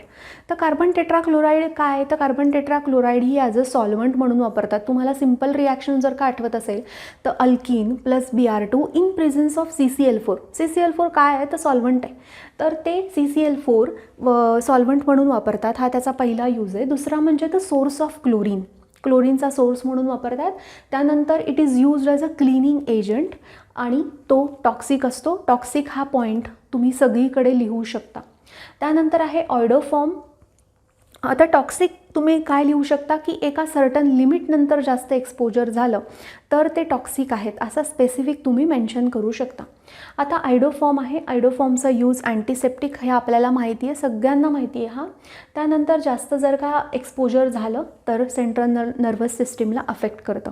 तर कार्बन टेट्राक्लोराईड काय, तर carbon tetrachloride he as a solvent म्हणून वापरतात. तुम्हाला सिम्पल रिॲक्शन जर का आठवत असेल तर alkene plus Br2 in presence of CCl4. CCl4 काय आहे तर सॉल्व्हंट आहे, तर ते CCl4 सॉल्व्हंट म्हणून वापरतात. हा त्याचा पहिला यूज आहे. दुसरा म्हणजे द सोर्स ऑफ क्लोरीन, क्लोरीनचा सोर्स म्हणून वापरतात. त्यानंतर it is used as a cleaning agent आणि तो टॉक्सिक असतो. टॉक्सिक हा पॉईंट तुम्ही सगळीकडे लिहू शकता. त्यानंतर आहे ऑयडोफॉर्म. आता टॉक्सिक तुम्ही काय लिहू शकता की एका सर्टन लिमिटनंतर जास्त एक्सपोजर झालं तर ते टॉक्सिक आहेत असं स्पेसिफिक तुम्ही मेन्शन करू शकता. आता आयडोफॉर्म आहे. आयडोफॉर्मचा यूज अँटीसेप्टिक हे आपल्याला माहिती आहे, सगळ्यांना माहिती आहे. त्यानंतर जास्त जर का एक्सपोजर झालं तर सेंट्रल नर्वस सिस्टीमला अफेक्ट करतं.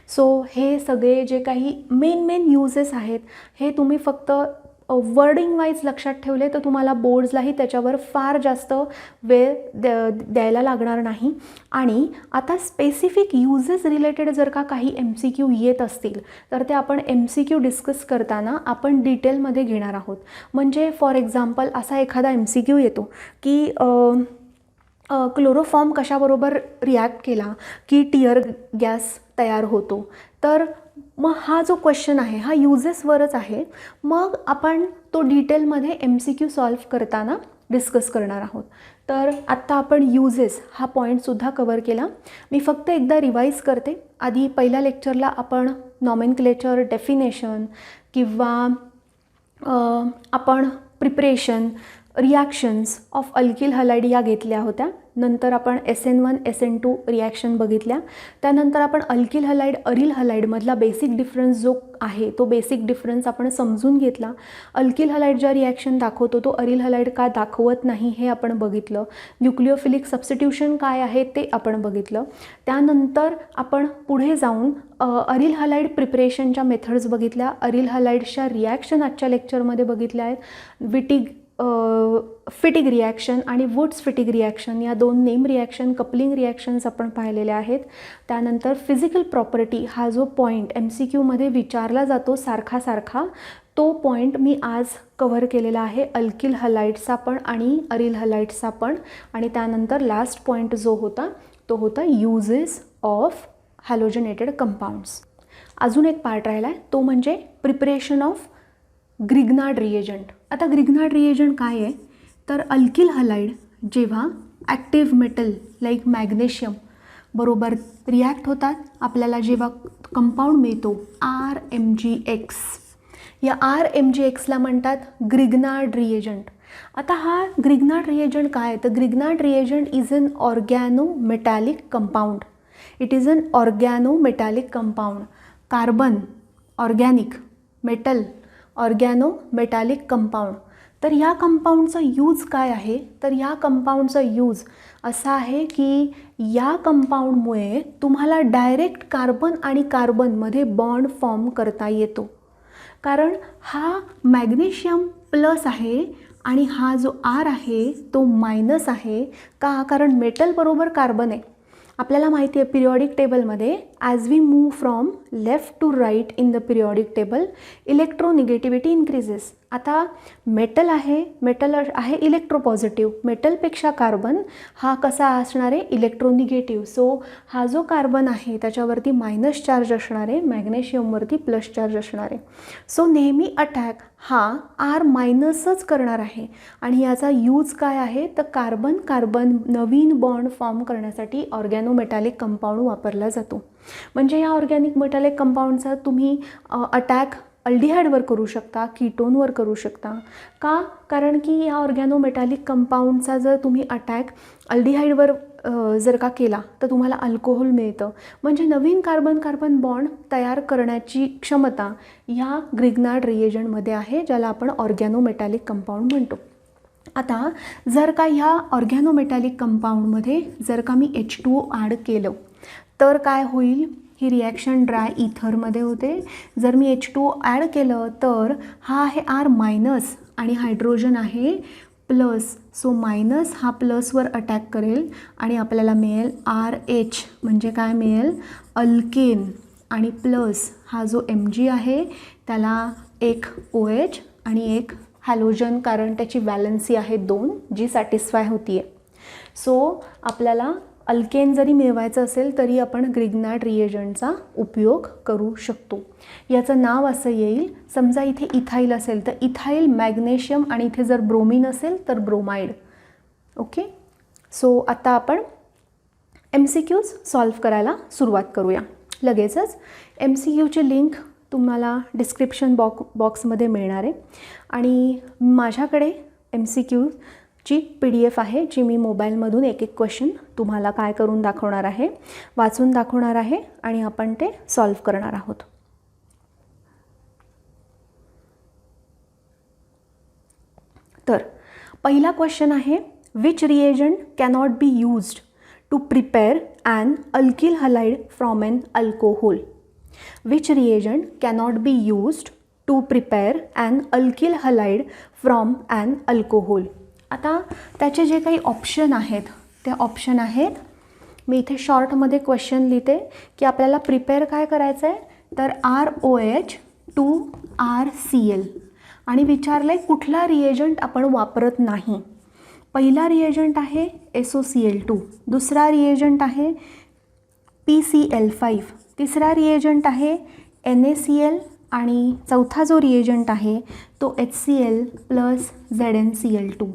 सो हे सगळे जे काही मेन यूजेस आहेत हे तुम्ही फक्त वर्डिंग वाईज लक्षात ठेवले तर तुम्हाला बोर्ड्सलाही त्याच्यावर फार जास्त वेळ द्यायला लागणार नाही. आणि आता स्पेसिफिक युजेस रिलेटेड जर का काही MCQ येत असतील तर ते आपण MCQ डिस्कस करताना आपण डिटेलमध्ये घेणार आहोत. म्हणजे फॉर एक्झाम्पल असा एखादा MCQ येतो की क्लोरोफॉर्म कशाबरोबर रिॲक्ट केला की टियर गॅस तयार होतो. तर मग हा जो क्वेश्चन आहे हा युजेसवरच आहे. मग आपण तो डिटेलमध्ये MCQ सॉल्व्ह करताना डिस्कस करणार आहोत. तर आत्ता आपण युजेस हा पॉईंटसुद्धा कवर केला. मी फक्त एकदा रिवाईज करते. आधी पहिल्या लेक्चरला आपण नॉमेनक्लेचर, डेफिनेशन किंवा आपण preparation, reactions of alkyl halide या घेतल्या होत्या. नंतर आपण SN1 SN2 रिॲक्शन बघितल्या. त्यानंतर आपण अल्किल हलाइड अरिल हलाइडमधला बेसिक डिफरन्स जो आहे तो बेसिक डिफरन्स आपण समजून घेतला. अल्किल हलाइड ज्या रिॲक्शन दाखवतो तो अरिल हलाइड का दाखवत नाही हे आपण बघितलं. न्यूक्लिओफिलिक सबस्टिट्यूशन काय आहे ते आपण बघितलं. त्यानंतर आपण पुढे जाऊन अरिल हलाइड प्रिपरेशनच्या मेथड्स बघितल्या. अरिल हलाइड्सच्या रिॲक्शन आजच्या लेक्चरमध्ये बघितल्या आहेत. फिटिग रिॲक्शन आणि वुड्स फिटिग रिॲक्शन या दोन नेम रिॲक्शन, कपलिंग रिॲक्शन्स आपण पाहिलेल्या आहेत. त्यानंतर फिजिकल प्रॉपर्टी हा जो पॉईंट MCQमध्ये विचारला जातो सारखा तो पॉईंट मी आज कव्हर केलेला आहे. अल्किल हलाइड्सचा पण आणि अरिल हलाइड्सचा पण. आणि त्यानंतर लास्ट पॉईंट जो होता तो होता युजेस ऑफ हॅलोजनेटेड कंपाऊंड्स. अजून एक पार्ट राहिला आहे तो म्हणजे प्रिपरेशन ऑफ ग्रिग्नार्ड रिएजंट. आता ग्रिग्नार्ड रिएजंट काय आहे तर अल्किल हलाइड जेव्हा ॲक्टिव्ह मेटल लाईक मॅग्नेशियम बरोबर रिॲक्ट होतात आपल्याला जेव्हा कंपाऊंड मिळतो RMgX. या RMgXला म्हणतात ग्रिग्नार्ड रिएजंट. आता हा ग्रिग्नार्ड रिएजंट काय आहे तर Grignard reagent is an organometallic compound. It is an organometallic compound. Carbon organic, metal organometallic compound. तर ह्या कंपाऊंडचा यूज काय आहे तर ह्या कंपाऊंडचा यूज असा आहे की या कंपाऊंडमुळे तुम्हाला डायरेक्ट कार्बन आणि कार्बनमध्ये बॉन्ड फॉर्म करता येतो. कारण हा मॅग्नेशियम प्लस आहे आणि हा जो R आहे तो मायनस आहे. का कारण मेटल बरोबर कार्बन आहे. आपल्याला माहिती आहे पिरियॉडिक टेबलमध्ये as we move from left to right in the periodic table electronegativity increases. आता मेटल आहे इलेक्ट्रोपॉझिटिव्ह. मेटलपेक्षा कार्बन हा कसा असणार आहे इलेक्ट्रोनिगेटिव्ह. सो हा जो कार्बन आहे त्याच्यावरती मायनस चार्ज असणार आहे, मॅग्नेशियमवरती प्लस चार्ज असणार आहे. सो नेहमी अटॅक हा R मायनसच करणार आहे. आणि याचा यूज काय आहे तर कार्बन कार्बन नवीन बॉन्ड फॉर्म करण्यासाठी ऑर्गॅनोमेटॅलिक कंपाऊंड वापरला जातो. म्हणजे या ऑर्गॅनिक मेटॅलिक कंपाऊंडचा तुम्ही अटॅक अल्डिहाइडवर करू शकता, कीटोनवर करू शकता. का कारण की या ऑर्गॅनोमेटॅलिक कंपाऊंडचा जर तुम्ही अटॅक अल्डिहाइडवर जर का केला तर तुम्हाला अल्कोहोल मिळतं. म्हणजे नवीन कार्बन कार्बन बॉन्ड तयार करण्याची क्षमता ह्या ग्रिग्नार्ड रिएजंटमध्ये आहे ज्याला आपण ऑर्गॅनोमेटॅलिक कंपाऊंड म्हणतो. आता जर का ह्या ऑर्गॅनोमेटॅलिक कंपाऊंडमध्ये जर का मी H2O ॲड केलं तर काय होईल. ही रिॲक्शन ड्राय इथरमध्ये होते. जर मी H2O ॲड केलं तर हा आहे R मायनस आणि हायड्रोजन आहे प्लस. सो मायनस हा प्लसवर अटॅक करेल आणि आपल्याला मिळेल RH. म्हणजे काय मिळेल अल्केन. आणि प्लस हा जो Mg आहे त्याला एक OH आणि एक हॅलोजन कारण त्याची वॅलन्सी आहे 2 जी सॅटिस्फाय होती आहे. सो आपल्याला अल्केन जरी मिळवायचं असेल तरी आपण ग्रिग्नार्ड रिएजंटचा उपयोग करू शकतो. याचं नाव असं येईल समजा इथे इथाईल असेल तर इथाईल मॅग्नेशियम आणि इथे जर ब्रोमीन असेल तर ब्रोमाइड. ओके. सो आता आपण MCQs सॉल्व्ह करायला सुरुवात करूया लगेचच. MCQची लिंक तुम्हाला डिस्क्रिप्शन बॉक्समध्ये मिळणार आहे. आणि माझ्याकडे MCQची PDF आहे जी मी मोबाईलमधून एक एक क्वेश्चन तुम्हाला काय करून दाखवणार आहे, वाचून दाखवणार आहे आणि आपण ते सॉल्व्ह करणार आहोत. तर पहिला क्वेश्चन आहे which reagent cannot be used to prepare an alkyl halide from an alcohol. Which reagent cannot be used to prepare an alkyl halide from an alcohol. आता त्याचे जे काही ऑप्शन आहेत ते ऑप्शन आहेत, मी इथे शॉर्टमध्ये क्वेश्चन लिहिते की आपल्याला प्रिपेअर काय करायचं आहे, तर ROH टू RCl आणि विचारलं आहे कुठला रिएजंट आपण वापरत नाही. पहिला रिएजंट आहे SOCl2, दुसरा रिएजंट आहे PCl5, तिसरा रिएजंट आहे NaCl आणि चौथा जो रिएजंट आहे तो HCl प्लस ZnCl2.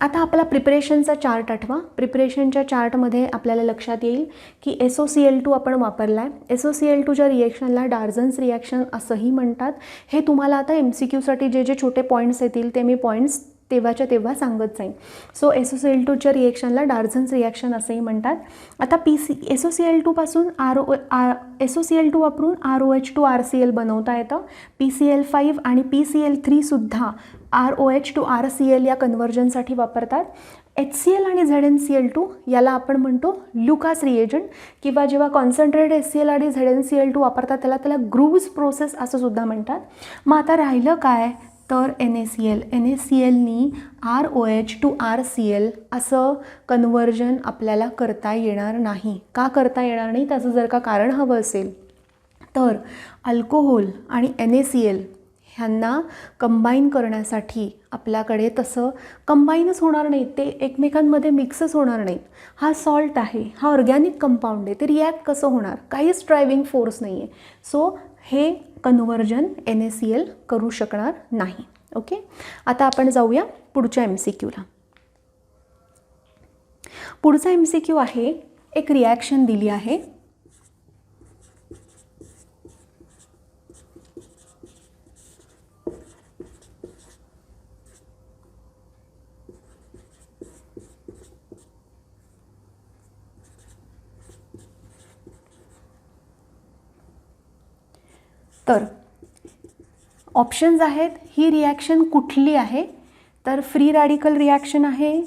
आता आपला प्रिपरेशनचा चार्ट आठवा. प्रिपरेशनच्या चार्टमध्ये आपल्याला लक्षात येईल की SOCl2 आपण वापरला आहे. SOCl2च्या रिएक्शनला डार्झन्स रिॲक्शन असंही म्हणतात. हे तुम्हाला आता MCQसाठी जे जे छोटे पॉईंट्स येतील ते मी पॉईंट्स तेव्हाच्या तेव्हा सांगत जाईन. सो SOCl2च्या रिएक्शनला डार्झन्स रिॲक्शन असंही म्हणतात. आता SOCl2 पासून SOCl2 वापरून ROH टू RCl बनवता येतं. PCl5 आणि PCl3 सुद्धा ROH टू RCl या कन्व्हर्जनसाठी वापरतात. HCl आणि ZnCl2 याला आपण म्हणतो लुकास रिएजंट, किंवा जेव्हा कॉन्सन्ट्रेट HCl आणि ZnCl2 वापरतात त्याला ग्रूव्ज प्रोसेस असं सुद्धा म्हणतात. मग आता राहिलं काय, तर NaClनी ROH टू RCl असं कन्व्हर्जन आपल्याला करता येणार नाही. का करता येणार नाही, त्याचं जर का कारण हवं असेल तर अल्कोहोल आणि NaCl ह्यांना कंबाईन करण्यासाठी आपल्याकडे तसं कंबाईनच होणार नाही, ते एकमेकांमध्ये मिक्सच होणार नाहीत. हा सॉल्ट आहे, हा ऑर्गॅनिक कंपाऊंड आहे, ते रिॲक्ट कसं होणार, काहीच ड्रायव्हिंग फोर्स नाही आहे. सो हे कन्व्हर्जन NaCl करू शकणार नाही. ओके, आता आपण जाऊया पुढच्या MCQला. पुढचा MCQ आहे, एक रिॲक्शन दिली आहे. तर ऑप्शन्स आहेत, ही रिॲक्शन कुठली आहे, तर फ्री रॅडिकल रिॲक्शन आहे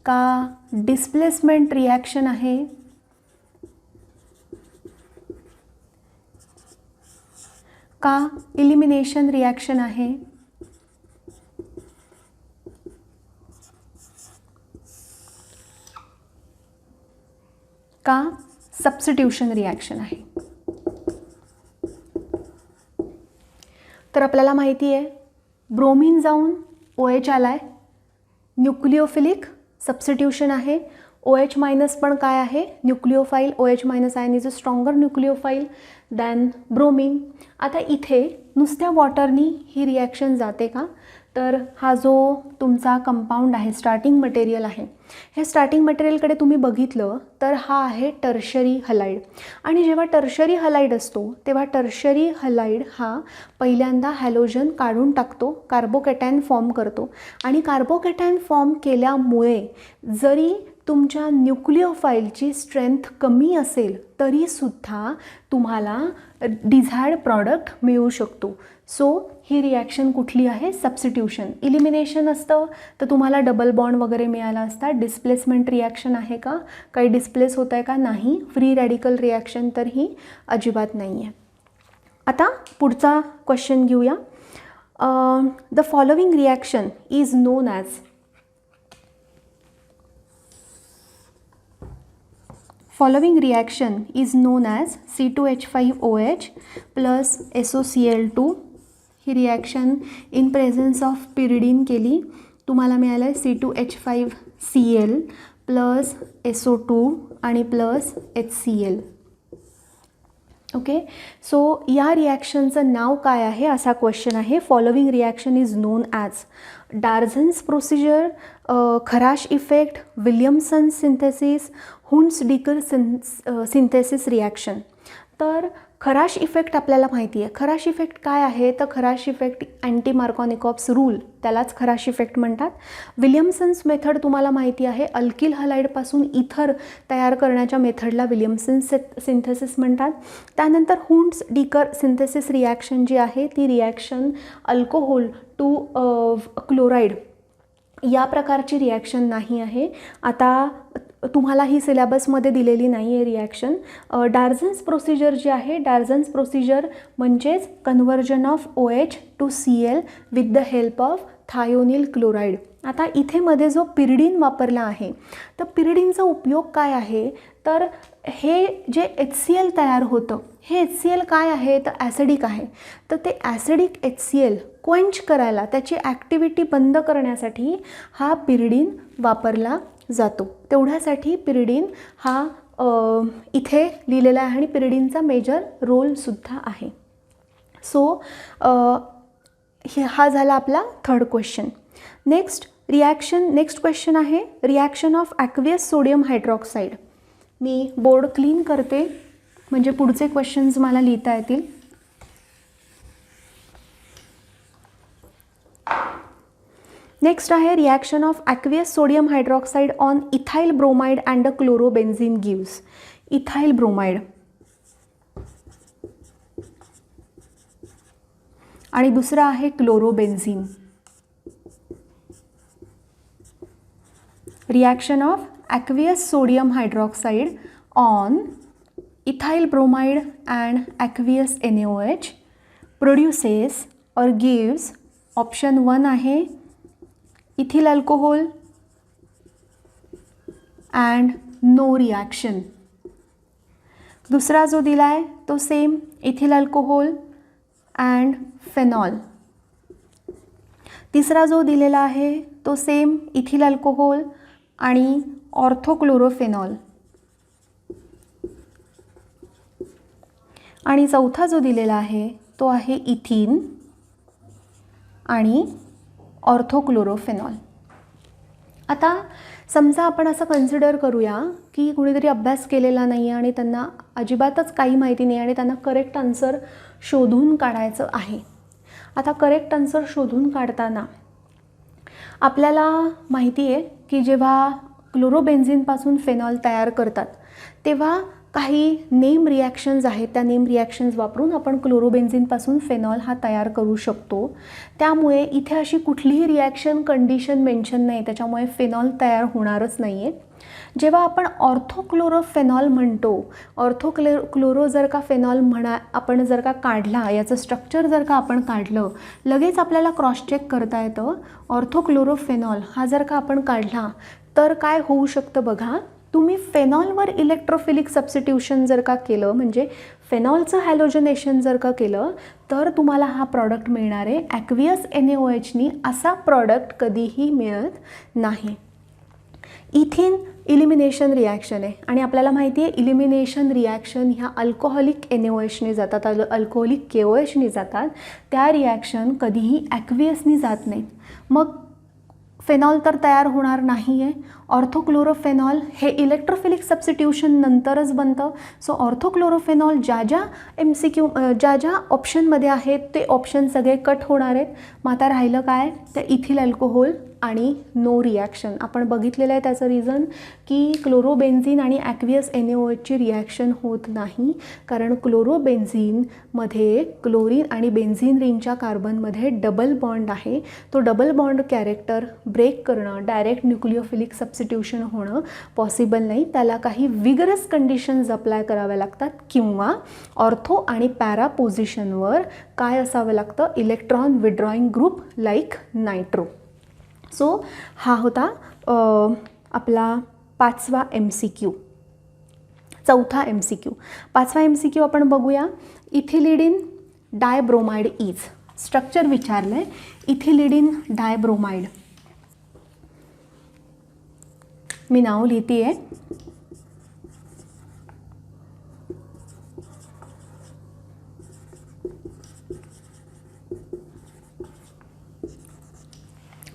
का डिस्प्लेसमेंट रिॲक्शन आहे का इलिमिनेशन रिॲक्शन आहे का सबस्टिट्यूशन रिॲक्शन आहे. तर आपल्याला माहिती आहे ब्रोमीन जाऊन OH आलाय, न्यूक्लिओफिलिक सबस्टिट्यूशन आहे. OH मायनस पण काय आहे, nucleophile. OH minus ion is a stronger nucleophile than bromine. आता इथे नुसत्या वॉटरनी ही रिॲक्शन जाते का, तर हा जो तुमचा कंपाऊंड आहे, स्टार्टिंग मटेरियल आहे, हे स्टार्टिंग मटेरियलकडे तुम्ही बघितलं तर हा आहे टर्शरी हलाइड. आणि जेव्हा टर्शरी हलाइड असतो तेव्हा टर्शरी हलाइड हा पहिल्यांदा हॅलोजन काढून टाकतो, कार्बोकॅटायन फॉर्म करतो. आणि कार्बोकॅटायन फॉर्म केल्यामुळे जरी तुमच्या न्यूक्लिओफाईलची स्ट्रेंथ कमी असेल तरीसुद्धा तुम्हाला डिझायर्ड प्रॉडक्ट मिळू शकतो. सो ही रिॲक्शन कुठली आहे, सबस्टिट्यूशन. इलिमिनेशन असतं तर तुम्हाला डबल बॉन्ड वगैरे मिळाला असता. डिस्प्लेसमेंट रिॲक्शन आहे का, काही डिस्प्लेस होत आहे का, नाही. फ्री रॅडिकल रिॲक्शन तर ही अजिबात नाही आहे. आता पुढचा क्वेश्चन घेऊया. The following reaction is known as Following reaction is known as C2H5OH plus SOCl2. He reaction in presence of pyridine केली, तुम्हाला मिळालं आहे C2H5Cl प्लस SO2 आणि प्लस HCl. ओके, सो या रिॲक्शनचं नाव काय आहे असा क्वेश्चन आहे. Following reaction is known as Darzens procedure, Kharasch effect, Williamson synthesis, Hunsdiecker synthesis reaction. तर खराश इफेक्ट आपल्याला माहिती आहे. खराश इफेक्ट काय आहे, तर खराश इफेक्ट अँटी मार्कॉनिकॉप्स रूल, त्यालाच खराश इफेक्ट म्हणतात. विलियमसन्स मेथड तुम्हाला माहिती आहे, अल्किल हलाइडपासून इथर तयार करण्याच्या मेथडला विलियमसन सिंथेसिस म्हणतात. त्यानंतर हुन्स डिकर सिंथेसिस रिॲक्शन जी आहे ती रिॲक्शन अल्कोहोल टू क्लोराईड या प्रकारची रिॲक्शन नाही आहे. आता तुम्हाला ही सिलेबसमध्ये दिलेली नाही आहे रिॲक्शन. डार्झन्स प्रोसिजर जी आहे, डार्झन्स प्रोसिजर म्हणजेच conversion of OH to Cl with the help of thionyl chloride. आता इथे मध्ये जो पिरिडीन वापरला आहे, तर पिरिडीनचा उपयोग काय आहे, तर हे जे HCl तयार होतं, हे HCl काय आहे, तर ॲसिडिक आहे. तर ते ॲसिडिक HCl क्वेंच करायला, त्याची ॲक्टिव्हिटी बंद करण्यासाठी हा पिरिडीन वापरला जातो. तेवढ्यासाठी पिरिडीन हा इथे लिहिलेला आहे आणि पिरिडीनचा मेजर रोलसुद्धा आहे. सो हा झाला आपला थर्ड क्वेश्चन. नेक्स्ट क्वेश्चन आहे reaction of aqueous sodium hydroxide. मी बोर्ड क्लीन करते म्हणजे पुढचे क्वेश्चन्स मला लिहिता येतील. नेक्स्ट आहे reaction of aqueous sodium hydroxide on ethyl bromide and the chlorobenzene gives. Ethyl bromide आणि दुसरा आहे chlorobenzene. Reaction of aqueous sodium hydroxide on ethyl bromide and aqueous NaOH produces और गिव्स. ऑप्शन 1 आहे ethyl alcohol and no reaction. दुसरा जो दिला आहे तो same ethyl alcohol and phenol. तिसरा जो दिलेला आहे तो सेम इथिल अल्कोहोल आणि ऑर्थोक्लोरोफेनॉल. आणि चौथा जो दिलेला आहे तो आहे इथिन आणि ऑर्थोक्लोरोफेनॉल. आता समजा आपण असं कन्सिडर करूया की कुणीतरी अभ्यास केलेला नाही आहे आणि त्यांना अजिबातच काही माहिती नाही आणि त्यांना करेक्ट आन्सर शोधून काढायचं आहे. आता करेक्ट आन्सर शोधून काढताना आपल्याला माहिती आहे की जेव्हा क्लोरोबेन्झीनपासून फेनॉल तयार करतात तेव्हा काही नेम रिॲक्शन्स आहेत, त्या नेम रिॲक्शन्स वापरून आपण क्लोरोबेन्झीनपासून फेनॉल हा तयार करू शकतो. त्यामुळे इथे अशी कुठलीही रिॲक्शन कंडिशन मेन्शन नाही, त्याच्यामुळे फेनॉल तयार होणारच नाही आहे. जेव्हा आपण ऑर्थोक्लोरोफेनॉल म्हणतो, ऑर्थोक्लोरो जर का फेनॉल आपण जर का काढला, याचं स्ट्रक्चर जर का आपण काढलं, लगेच आपल्याला क्रॉस चेक करता येतं. ऑर्थोक्लोरोफेनॉल हा जर का आपण काढला तर काय होऊ शकतं बघा. तुम्ही फेनॉलवर इलेक्ट्रोफिलिक सबस्टिट्यूशन जर का केलं, म्हणजे फेनॉलचं हॅलोजनेशन जर का केलं, तर तुम्हाला हा प्रॉडक्ट मिळणार आहे. ॲक्वियस NaOHनी असा प्रॉडक्ट कधीही मिळत नाही. इथिन इलिमिनेशन रिॲक्शन आहे आणि आपल्याला माहिती आहे इलिमिनेशन रिॲक्शन ह्या अल्कोहोलिक NaOHने जातात, अल्कोहोलिक KOHने जातात. त्या रिॲक्शन कधीही ॲक्वियसनी जात नाहीत. मग फेनॉल तर तयार होणार नाही आहे. ऑर्थोक्लोरोफेनॉल हे इलेक्ट्रोफिलिक सबस्टिट्यूशन नंतरच बनतं. सो ऑर्थोक्लोरोफेनॉल ज्या ज्या ऑप्शनमध्ये आहेत ते ऑप्शन सगळे कट होणार आहेत. मग आता राहिलं काय, तर इथिल अल्कोहोल आणि नो रिॲक्शन. आपण बघितलेलं आहे त्याचं रिझन की क्लोरोबेन्झीन आणि ॲक्वियस NaOHची रिॲक्शन होत नाही, कारण क्लोरोबेन्झीनमध्ये क्लोरीन आणि बेन्झीन रिंगच्या कार्बनमध्ये डबल बॉन्ड आहे. तो डबल बॉन्ड कॅरेक्टर ब्रेक करणं, डायरेक्ट न्यूक्लिओफिलिक सबस्टिट्यूशन होणं पॉसिबल नाही. त्याला काही विगरस कंडिशन्स अप्लाय कराव्या लागतात किंवा ऑर्थो आणि पॅरा पोझिशनवर काय असावं लागतं, electron विड्रॉईंग group like nitro. So हा होता आपला 5वा MCQ. 4था MCQ. 5वा MCQ आपण बघूया. इथिलिडिन डायब्रोमाइड इज. स्ट्रक्चर विचारलं आहे. इथिलिडिन डायब्रोमाइड. मी नाव लिहिते आहे.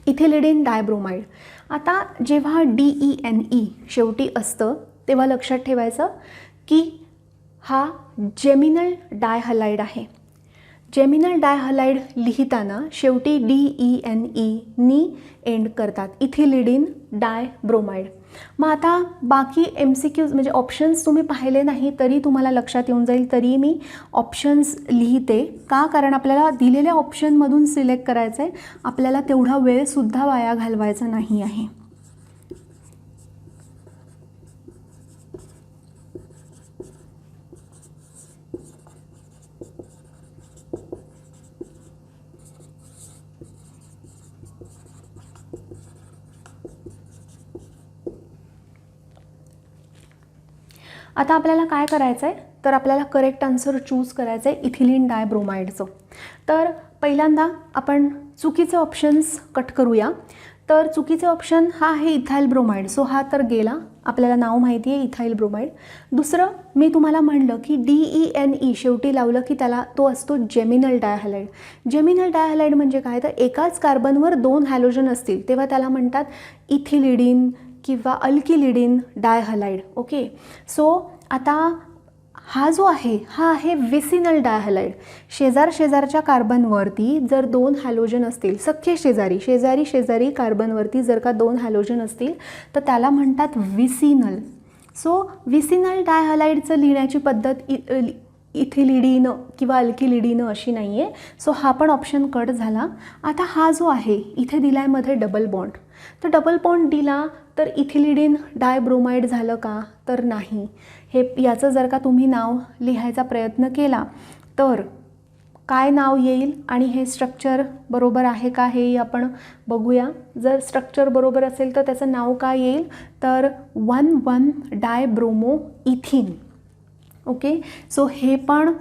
इथिलिडिन डायब्रोमाइड. आता जेव्हा DENE शेवटी असतं तेव्हा लक्षात ठेवायचं की हा जेमिनल डायहलाइड आहे. जेमिनल डायहलाइड लिहिताना शेवटी DENE नी एंड करतात. इथिलिडिन डायब्रोमाइड. मग आता बाकी MCQज म्हणजे ऑप्शन्स तुम्ही पाहिले नाही तरी तुम्हाला लक्षात येऊन जाईल, तरी मी ऑप्शन्स लिहिते. का, कारण आपल्याला दिलेल्या ऑप्शनमधून सिलेक्ट करायचं आहे. आपल्याला तेवढा वेळसुद्धा वाया घालवायचा नाही आहे. आता आपल्याला काय करायचं आहे, तर आपल्याला करेक्ट आन्सर चूज करायचं आहे इथिलीन डायब्रोमाइडचं. तर पहिल्यांदा आपण चुकीचे ऑप्शन्स कट करूया. तर चुकीचे ऑप्शन हा आहे इथाइल ब्रोमाइड, सो हा तर गेला, आपल्याला नाव माहिती आहे इथाइल ब्रोमाइड. दुसरं मी तुम्हाला म्हणलं की DENE शेवटी लावलं की त्याला तो असतो जेमिनल डायहॅलाइड. जेमिनल डायहॅलाइड म्हणजे काय, तर एकाच कार्बनवर 2 हॅलोजन असतील तेव्हा त्याला म्हणतात इथिलिडीन किंवा अल्किलिडीन डायहॅलाइड. ओके, सो आता हा जो आहे हा आहे विसिनल डायहॅलाइड. शेजारच्या कार्बनवरती जर 2 हॅलोजन असतील, सख्खे शेजारी कार्बनवरती जर का 2 हॅलोजन असतील तर त्याला म्हणतात विसिनल. सो विसिनल डायहॅलाइडचं लिहिण्याची पद्धत इथिलिडीन किंवा अल्किलिडीन अशी नाही आहे, सो हा पण ऑप्शन कट झाला. आता हा जो आहे इथे दिलाय मध्ये डबल बॉन्ड, तर डबल बॉन्ड दिला तर इथिलिडीन डायब्रोमाइड झालं का, तर नाही. हे याचं जर का तुम्ही नाव लिहायचा प्रयत्न केला तर काय नाव येईल आणि हे स्ट्रक्चर बरोबर आहे का हे आपण बघूया. जर स्ट्रक्चर बरोबर असेल तर त्याचं नाव काय येईल, तर 1,1 डायब्रोमो इथिन. ओके, सो हे पण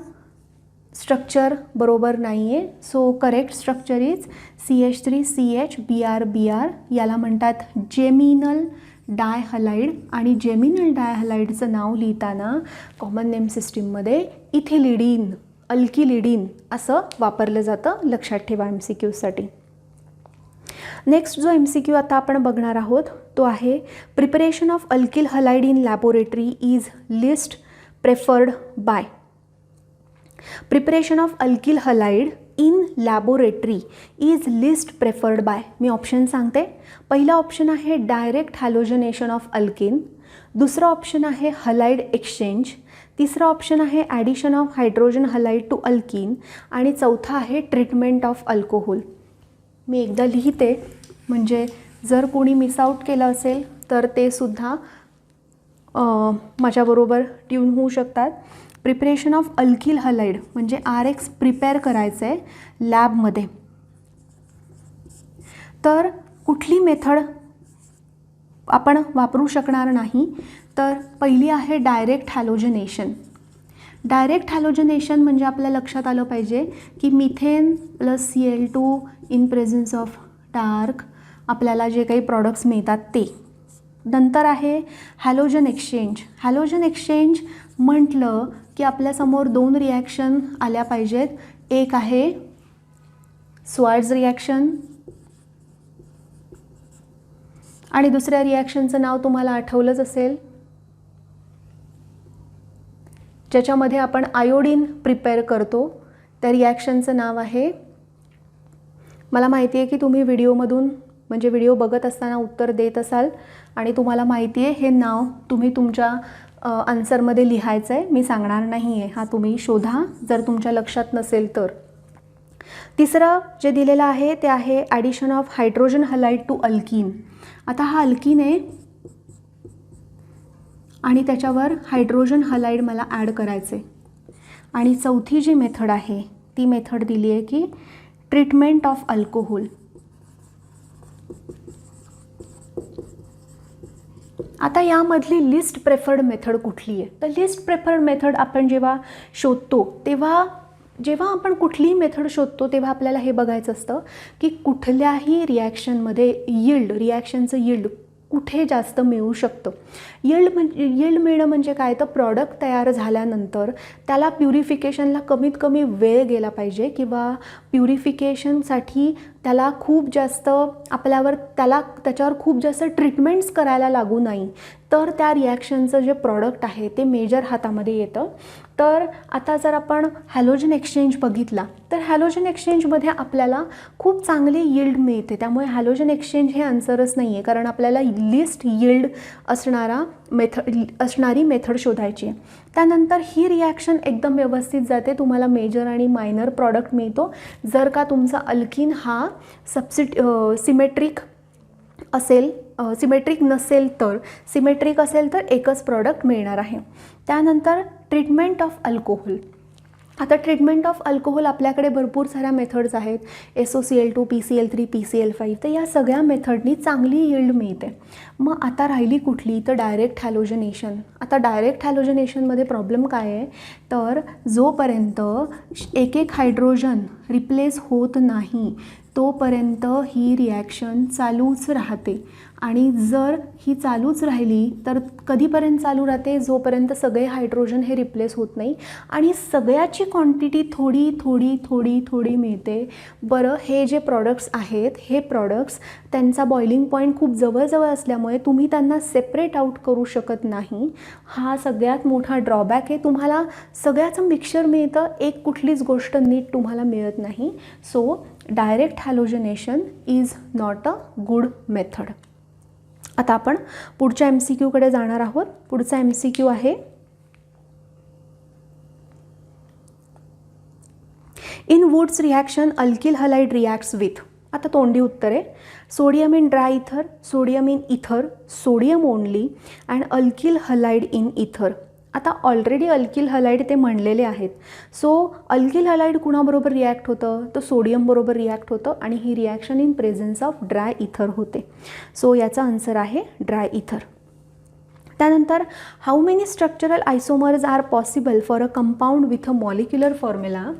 स्ट्रक्चर बरोबर नाही आहे. So correct structure is CH3CH Br. याला म्हणतात जेमिनल डायहॅलाइड आणि जेमिनल डायहॅलाइडचं नाव लिहिताना कॉमन नेम सिस्टीममध्ये इथिलिडीन, अल्किलिडीन असं वापरलं जातं, लक्षात ठेवा MCQसाठी. नेक्स्ट जो MCQ आता आपण बघणार आहोत तो आहे preparation of alkyl halide in laboratory is least preferred by. Preparation of alkyl halide in laboratory is least preferred by. मी ऑप्शन सांगते. पहिला ऑप्शन आहे डायरेक्ट हॅलोजनेशन ऑफ अल्किन. दुसरा ऑप्शन आहे हलाइड एक्सचेंज. तिसरा ऑप्शन आहे addition of hydrogen halide to alkene. आणि चौथा आहे ट्रीटमेंट ऑफ अल्कोहोल. मी एकदा लिहिते म्हणजे जर कोणी मिसआउट केलं असेल तर ते सुद्धा माझ्याबरोबर ट्यून होऊ शकतात. प्रिपरेशन ऑफ अल्किल हलाइड म्हणजे RX प्रिपेअर करायचं आहे लॅबमध्ये. तर कुठली मेथड आपण वापरू शकणार नाही, तर पहिली आहे डायरेक्ट हॅलोजनेशन. डायरेक्ट हॅलोजनेशन म्हणजे आपल्या लक्षात आलं पाहिजे की methane plus Cl2 in presence of dark आपल्याला जे काही प्रॉडक्ट्स मिळतात ते. नंतर आहे हॅलोजन एक्सचेंज. हॅलोजन एक्सचेंज म्हटलं की आपल्यासमोर 2 रिॲक्शन आल्या पाहिजेत. एक आहे स्वार्ट्झ रिॲक्शन आणि दुसऱ्या रिॲक्शनचं नाव तुम्हाला आठवलंच असेल, ज्याच्यामध्ये आपण आयोडीन प्रिपेअर करतो. त्या रिॲक्शनचं नाव आहे, मला माहिती आहे की तुम्ही व्हिडिओमधून म्हणजे व्हिडिओ बघत असताना उत्तर देत असाल आणि तुम्हाला माहिती आहे हे नाव तुम्ही तुमच्या आन्सरमध्ये लिहायचं आहे, मी सांगणार नाही आहे, हा तुम्ही शोधा जर तुमच्या लक्षात नसेल तर. तिसरं जे दिलेलं आहे ते आहे addition of hydrogen halide to alkene. आता हा अल्किन आहे आणि त्याच्यावर हायड्रोजन हलाइड मला ॲड करायचे. आणि चौथी जी मेथड आहे ती मेथड दिली आहे की ट्रीटमेंट ऑफ अल्कोहोल. आता यामधली लिस्ट प्रेफर्ड मेथड कुठली आहे, तर लिस्ट प्रेफर्ड मेथड आपण जेव्हा शोधतो जेव्हा आपण कुठलीही मेथड शोधतो तेव्हा आपल्याला हे बघायचं असतं की कुठल्याही रिॲक्शनमध्ये रिॲक्शनचं यील्ड कुठे जास्त मिळू शकतं. यील्ड मिळणं म्हणजे काय, तर प्रॉडक्ट तयार झाल्यानंतर त्याला प्युरिफिकेशनला कमीत कमी वेळ गेला पाहिजे किंवा प्युरिफिकेशनसाठी त्याला खूप जास्त त्याच्यावर खूप जास्त ट्रीटमेंट्स करायला लागू नाही, तर त्या रिॲक्शनचं जे प्रॉडक्ट आहे ते मेजर हातामध्ये येतं. तर आता जर आपण हॅलोजन एक्सचेंज बघितला तर हॅलोजन एक्सचेंजमध्ये आपल्याला खूप चांगली यील्ड मिळते, त्यामुळे हॅलोजन एक्सचेंज हे आन्सरच नाही आहे, कारण आपल्याला लिस्ट यील्ड असणारी मेथड शोधायची आहे. त्यानंतर ही रिॲक्शन एकदम व्यवस्थित जाते, तुम्हाला मेजर आणि मायनर प्रॉडक्ट मिळतो जर का तुमचा अल्किन हा सिमेट्रिक नसेल तर. सिमेट्रिक असेल तर एकच प्रॉडक्ट मिळणार आहे. त्यानंतर ट्रीटमेंट ऑफ अल्कोहोल. आता ट्रीटमेंट ऑफ अल्कोहोल आपल्याकडे भरपूर साऱ्या मेथड्स आहेत, SOCl2, PCl3, PCl5. तर या सगळ्या मेथडनी चांगली यील्ड मिळते. मग आता राहिली कुठली, तर डायरेक्ट हॅलोजनेशन. आता डायरेक्ट हॅलोजनेशनमध्ये प्रॉब्लेम काय आहे, तर जोपर्यंत एक एक हायड्रोजन रिप्लेस होत नाही तोपर्यंत ही रिॲक्शन चालूच राहते. आणि जर ही चालूच राहिली तर कधीपर्यंत चालू राहते, जोपर्यंत सगळे हायड्रोजन हे रिप्लेस होत नाही आणि सगळ्याची क्वांटिटी थोडी थोडी थोडी थोडी मिळते. बरं, हे जे प्रॉडक्ट्स आहेत, हे प्रॉडक्ट्स त्यांचा बॉइलिंग पॉईंट खूप जवळजवळ असल्यामुळे तुम्ही त्यांना सेपरेट आऊट करू शकत नाही. हा सगळ्यात मोठा ड्रॉबॅक आहे. तुम्हाला सगळ्याचं मिक्सचर मिळतं, एक कुठलीच गोष्ट नीट तुम्हाला मिळत नाही. So direct halogenation is not a good method. आता आपण पुढच्या MCQकडे जाणार आहोत. पुढचा MCQ आहे, in Wurtz reaction alkyl halide reacts with. आता तोंडी उत्तर आहे, sodium in dry ether, sodium in ether, sodium only and alkyl halide in ether. आता ऑलरेडी अल्किल हलाइड ते म्हणलेले आहेत. सो अल्किल हलाइड कुणाबरोबर रिॲक्ट होतं, तर सोडियम बरोबर रिॲक्ट होतं आणि ही reaction in presence of dry ether होते. सो याचा आन्सर आहे ड्राय इथर. त्यानंतर how many structural isomers are possible for a compound with a molecular formula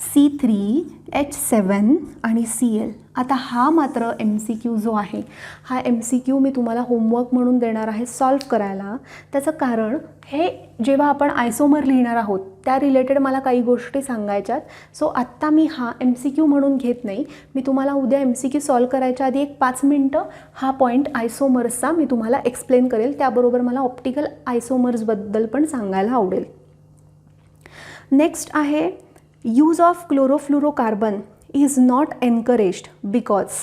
C3H7 आणि Cl. आता हा मात्र MCQ जो आहे, हा MCQ मी तुम्हाला होमवर्क म्हणून देणार आहे सॉल्व करायला. त्याचं कारण हे जेव्हा आपण आयसोमर लिहिणार आहोत त्या रिलेटेड मला काही गोष्टी सांगायच्यात. सो आत्ता मी हा MCQ म्हणून घेत नाही. मी तुम्हाला उद्या MCQ सॉल्व करायच्या आधी एक 5 मिनटं हा पॉईंट आयसोमर्सचा मी तुम्हाला एक्सप्लेन करेल. त्याबरोबर मला ऑप्टिकल आयसोमर्सबद्दल पण सांगायला आवडेल. नेक्स्ट आहे, use of chlorofluorocarbon is not encouraged because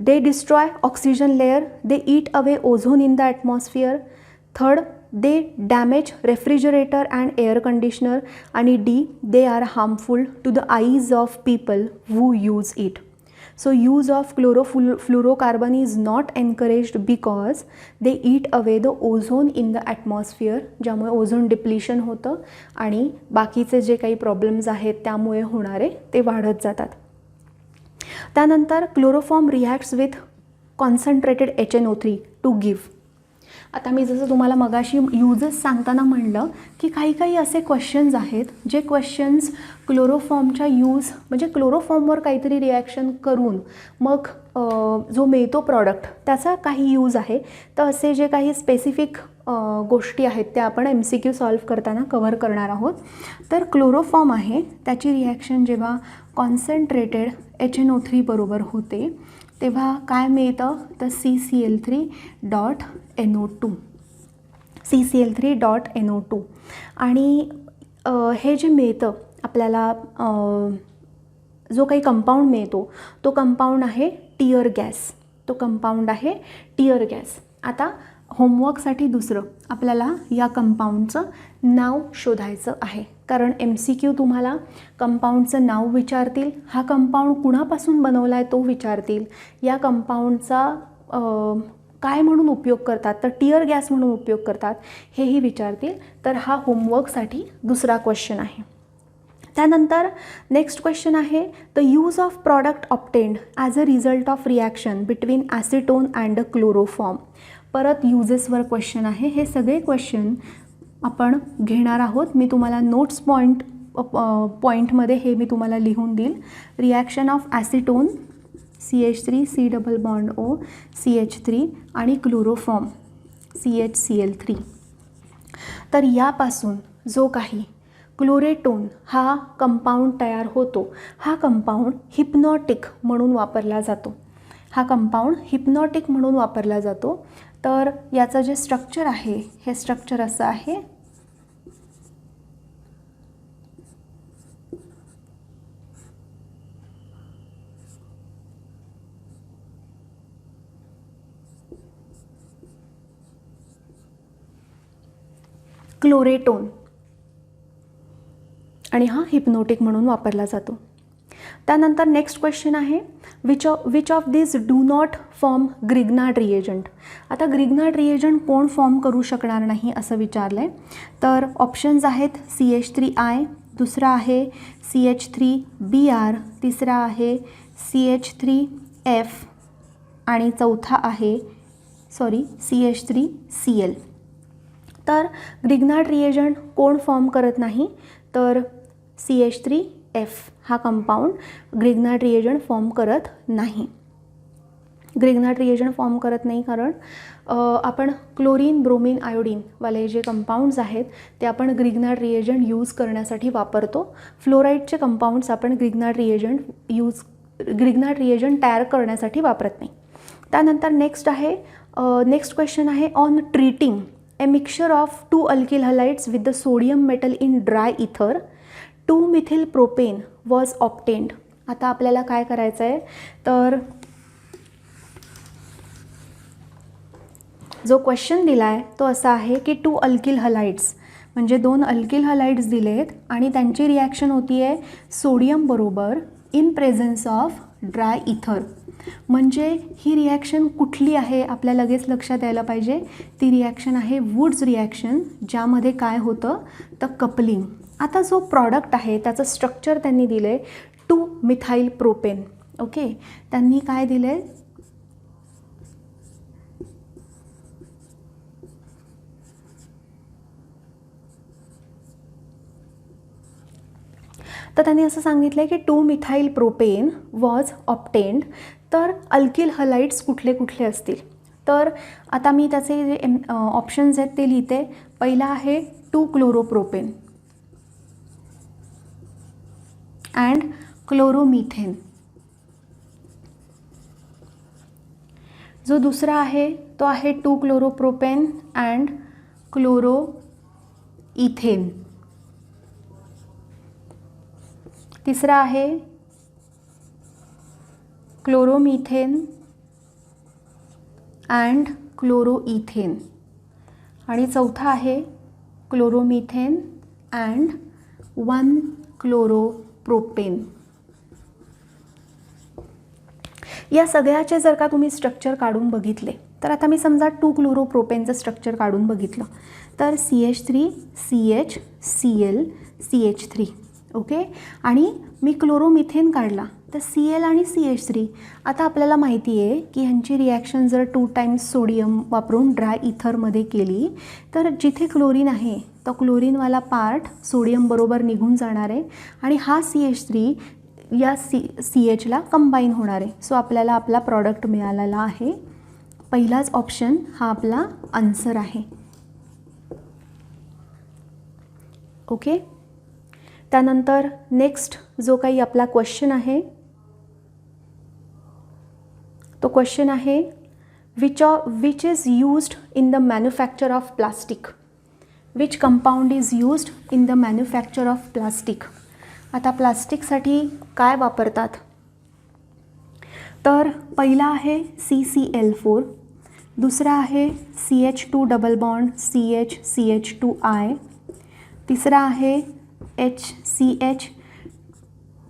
they destroy oxygen layer, they eat away ozone in the atmosphere, third they damage refrigerator and air conditioner, and D, they are harmful to the eyes of people who use it. So use of chlorofluorocarbon is not encouraged because they eat away the ozone in the atmosphere, ज्यामुळे ozone depletion होतं आणि बाकीचे जे काही problems आहेत त्यामुळे होणारे ते वाढत जातात. त्यानंतर chloroform reacts with concentrated HNO3 to give. आता मी जसं तुम्हाला मगाशी यूजेस सांगताना म्हणलं की काही काही असे क्वेश्चन्स आहेत जे क्वेश्चन्स क्लोरोफॉर्मच्या यूज म्हणजे क्लोरोफॉर्मवर काहीतरी रिॲक्शन करून मग जो मिळतो प्रॉडक्ट त्याचा काही यूज आहे. तर असे जे काही स्पेसिफिक गोष्टी आहेत त्या आपण MCQ सॉल्व करताना कव्हर करणार आहोत. तर क्लोरोफॉर्म आहे त्याची रिॲक्शन जेव्हा कॉन्सन्ट्रेटेड HNO3 बरोबर होते तेव्हा काय मिळतं, तर CCl3.NO2 CCl3.NO2. आणि हे जे मिळतं आपल्याला जो काही कंपाऊंड मिळतो तो कंपाऊंड आहे टिअर गॅस. तो कंपाऊंड आहे टिअर गॅस. आता होमवर्कसाठी दुसरं आपल्याला या कंपाऊंडचं नाव शोधायचं आहे, कारण MCQ तुम्हाला कंपाऊंडचं नाव विचारतील, हा कंपाऊंड कुणापासून बनवला आहे तो विचारतील, या कंपाऊंडचा काय म्हणून उपयोग करतात, तर टिअर गॅस म्हणून उपयोग करतात हेही विचारतील. तर हा होमवर्कसाठी दुसरा क्वेश्चन आहे. त्यानंतर नेक्स्ट क्वेश्चन आहे, the use of product obtained as a result of reaction between acetone and chloroform. परत युजेसवर क्वेश्चन आहे. हे सगळे क्वेश्चन आपण घेणार आहोत. मी तुम्हाला नोट्स पॉईंटमध्ये हे मी तुम्हाला लिहून देईल. Reaction of acetone CH3 C double bond O CH3 आणि क्लोरोफॉर्म CHCl3. तर यापासून जो काही क्लोरेटोन हा कंपाऊंड तयार होतो, हा कंपाऊंड हिप्नॉटिक म्हणून वापरला जातो. हा कंपाऊंड हिप्नॉटिक म्हणून वापरला जातो. तर याचं जे स्ट्रक्चर आहे हे स्ट्रक्चर असं आहे. क्लोरेटोन आणि हा हिप्नोटिक म्हणून वापरला जातो. त्यानंतर नेक्स्ट क्वेश्चन आहे, which of this do not form Grignard reagent. आता ग्रिग्नार्ड रिएजंट कोण फॉर्म करू शकणार नाही असं विचारलं आहे. तर ऑप्शन्स आहेत CH3I, दुसरा आहे CH3Br, तिसरा आहे CH3F आणि चौथा आहे CH3Cl. तर ग्रिग्नार्ड रिएजंट कोण फॉर्म करत नाही, तर CH3F हा कंपाऊंड ग्रिग्नार्ड रिएजंट फॉर्म करत नाही. ग्रिग्नार्ड रिएजंट फॉर्म करत नाही कारण आपण क्लोरीन, ब्रोमीन, आयोडीन वाले जे कंपाऊंड्स आहेत ते आपण ग्रिग्नार्ड रिएजंट यूज करण्यासाठी वापरतो. फ्लोराईडचे कंपाऊंड्स आपण ग्रिग्नार्ड रिएजंट तयार करण्यासाठी वापरत नाही. त्यानंतर नेक्स्ट क्वेश्चन आहे on treating a mixture of 2 alkyl halides with the sodium metal in dry इथर 2-मिथिल प्रोपेन वॉज ऑप्टेंड. आता आपल्याला काय करायचं आहे, तर जो क्वेश्चन दिला आहे तो असा आहे की 2 अल्किल हलाइड्स म्हणजे 2 अल्किल हलाइड्स दिलेत आणि त्यांची रिॲक्शन होती आहे सोडियम बरोबर इन प्रेझन्स ऑफ ड्राय इथर. म्हणजे ही रिॲक्शन कुठली आहे आपल्या लगेच लक्षात यायला पाहिजे. ती रिॲक्शन आहे वुड्स रिॲक्शन, ज्यामध्ये काय होतं तर कपलिंग. आता जो प्रॉडक्ट आहे त्याचं स्ट्रक्चर त्यांनी दिलं आहे 2-मिथाइल प्रोपेन. ओके, त्यांनी काय दिलं आहे, तर त्यांनी असं सांगितलं आहे की 2-मिथाइल प्रोपेन वॉज ऑप्टेंड. तर अल्किल हलाइड्स कुठले कुठले असतील, तर आता मी त्याचे जे ऑप्शन्स आहेत ते लिहिते. पहिला आहे 2-क्लोरोप्रोपेन अँड क्लोरोमिथेन. जो दुसरा आहे तो आहे 2-क्लोरोप्रोपेन अँड क्लोरोइथेन. तिसरा आहे क्लोरोमिथेन अँड क्लोरोइथेन आणि चौथा आहे क्लोरोमिथेन अँड 1-क्लोरोप्रोपेन. या सगळ्याचे जर का तुम्ही स्ट्रक्चर काढून बघितले, तर आता मी समजा 2-क्लोरोप्रोपेनचं स्ट्रक्चर काढून बघितलं तर CH3 CH Cl CH3. Okay, आणि मी क्लोरोमिथेन काढला तर Cl आणि CH3. आता आपल्याला माहिती आहे की ह्यांची रिॲक्शन जर 2 टाइम्स सोडियम वापरून ड्राय इथरमध्ये केली तर जिथे क्लोरीन आहे तो क्लोरीनवाला पार्ट सोडियम बरोबर निघून जाणार आहे आणि हा CH3 या CHला कंबाईन होणार आहे. सो आपल्याला आपला प्रॉडक्ट मिळालेला आहे. पहिलाच ऑप्शन हा आपला आन्सर आहे. ओके, त्यानंतर नेक्स्ट जो काही आपला क्वेश्चन आहे तो क्वेश्चन आहे which is used in the manufacture of plastic. Which compound is used in the manufacture of plastic. आता प्लास्टिकसाठी काय वापरतात, तर पहिला आहे CCl4, दुसरा आहे CH2 डबल बॉन्ड CH2I, तिसरा आहे HCH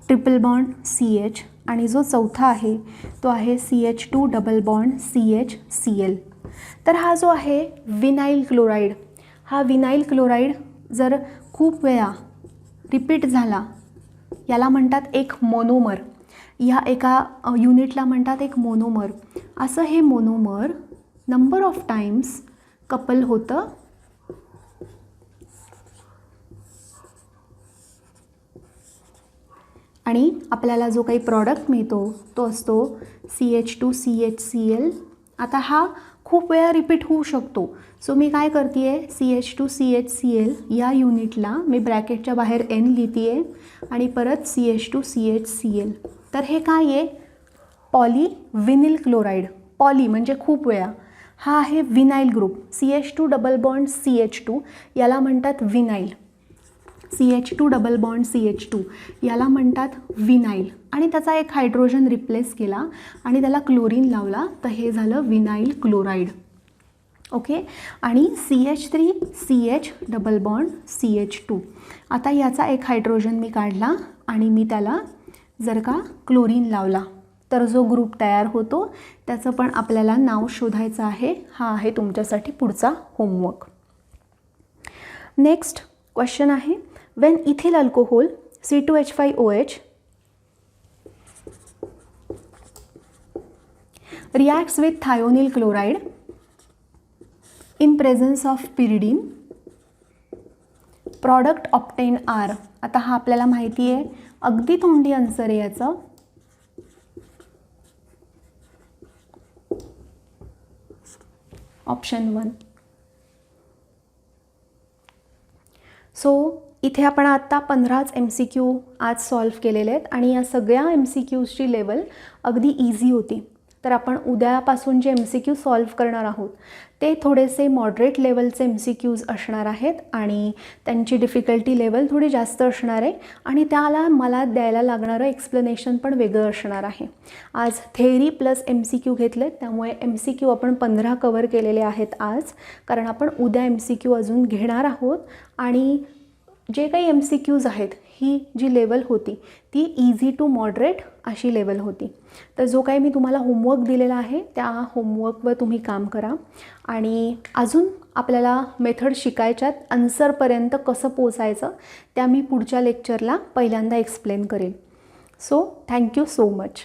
ट्रिपल बॉन्ड CH आणि जो चौथा आहे तो आहे CH2 डबल बॉन्ड CHCl. तर हा जो आहे विनाइल क्लोराईड, हा विनाइल क्लोराईड जर खूप वेळा रिपीट झाला याला म्हणतात एक मोनोमर. ह्या एका युनिटला म्हणतात एक मोनोमर. असं हे monomer number of times couple होतं आणि आपल्याला जो काही प्रॉडक्ट मिळतो तो असतो CH2 CHCl. आता हा खूप वेळा रिपीट होऊ शकतो. सो मी काय करते आहे, CH2 CHCl या युनिटला मी ब्रॅकेटच्या बाहेर N लिहिते आहे आणि परत CH2 CHCl. तर हे काय आहे, पॉलीविनिल क्लोराईड. पॉली म्हणजे खूप वेळा. हा आहे vinyl group. CH2 double bond CH2 याला म्हणतात vinyl. CH2 double bond CH2 याला म्हणतात विनाइल आणि त्याचा एक हायड्रोजन रिप्लेस केला आणि त्याला क्लोरीन लावला तर हे झालं विनाइल क्लोराईड. ओके, आणि CH3 CH double bond CH2. आता याचा एक हायड्रोजन मी काढला आणि मी त्याला जर का क्लोरीन लावला तर जो ग्रुप तयार होतो त्याचं पण आपल्याला नाव शोधायचं आहे. हा आहे तुमच्यासाठी पुढचा होमवर्क. नेक्स्ट क्वेश्चन आहे when ethyl alcohol C2H5OH reacts with thionyl chloride in presence of pyridine, product obtained are. आता हा आपल्याला माहिती आहे, अगदी तोंडी आन्सर आहे याचं. ऑप्शन 1. सो इथे आपण आता 15च MCQ आज सॉल्व्ह केलेले आहेत आणि या सगळ्या MCQची लेवल अगदी इझी होती. तर आपण उद्यापासून जे MCQ सॉल्व्ह करणार आहोत ते थोडेसे मॉडरेट लेवलचे MCQज असणार आहेत आणि त्यांची डिफिकल्टी लेवल थोडी जास्त असणार आहे आणि त्याला मला द्यायला लागणारं एक्सप्लेनेशन पण वेगळं असणार आहे. आज थेअरी प्लस MCQ घेतले, त्यामुळे MCQ आपण 15 कवर केलेले आहेत आज, कारण आपण उद्या MCQ अजून घेणार आहोत. आणि जे काही MCQज आहेत ही जी लेवल होती ती इझी टू मॉडरेट अशी लेवल होती. तर जो काही मी तुम्हाला होमवर्क दिलेला आहे त्या होमवर्कवर तुम्ही काम करा आणि अजून आपल्याला मेथड शिकायच्यात. आन्सरपर्यंत कसं पोचायचं त्या मी पुढच्या लेक्चरला पहिल्यांदा एक्सप्लेन करेन. So thank you so much.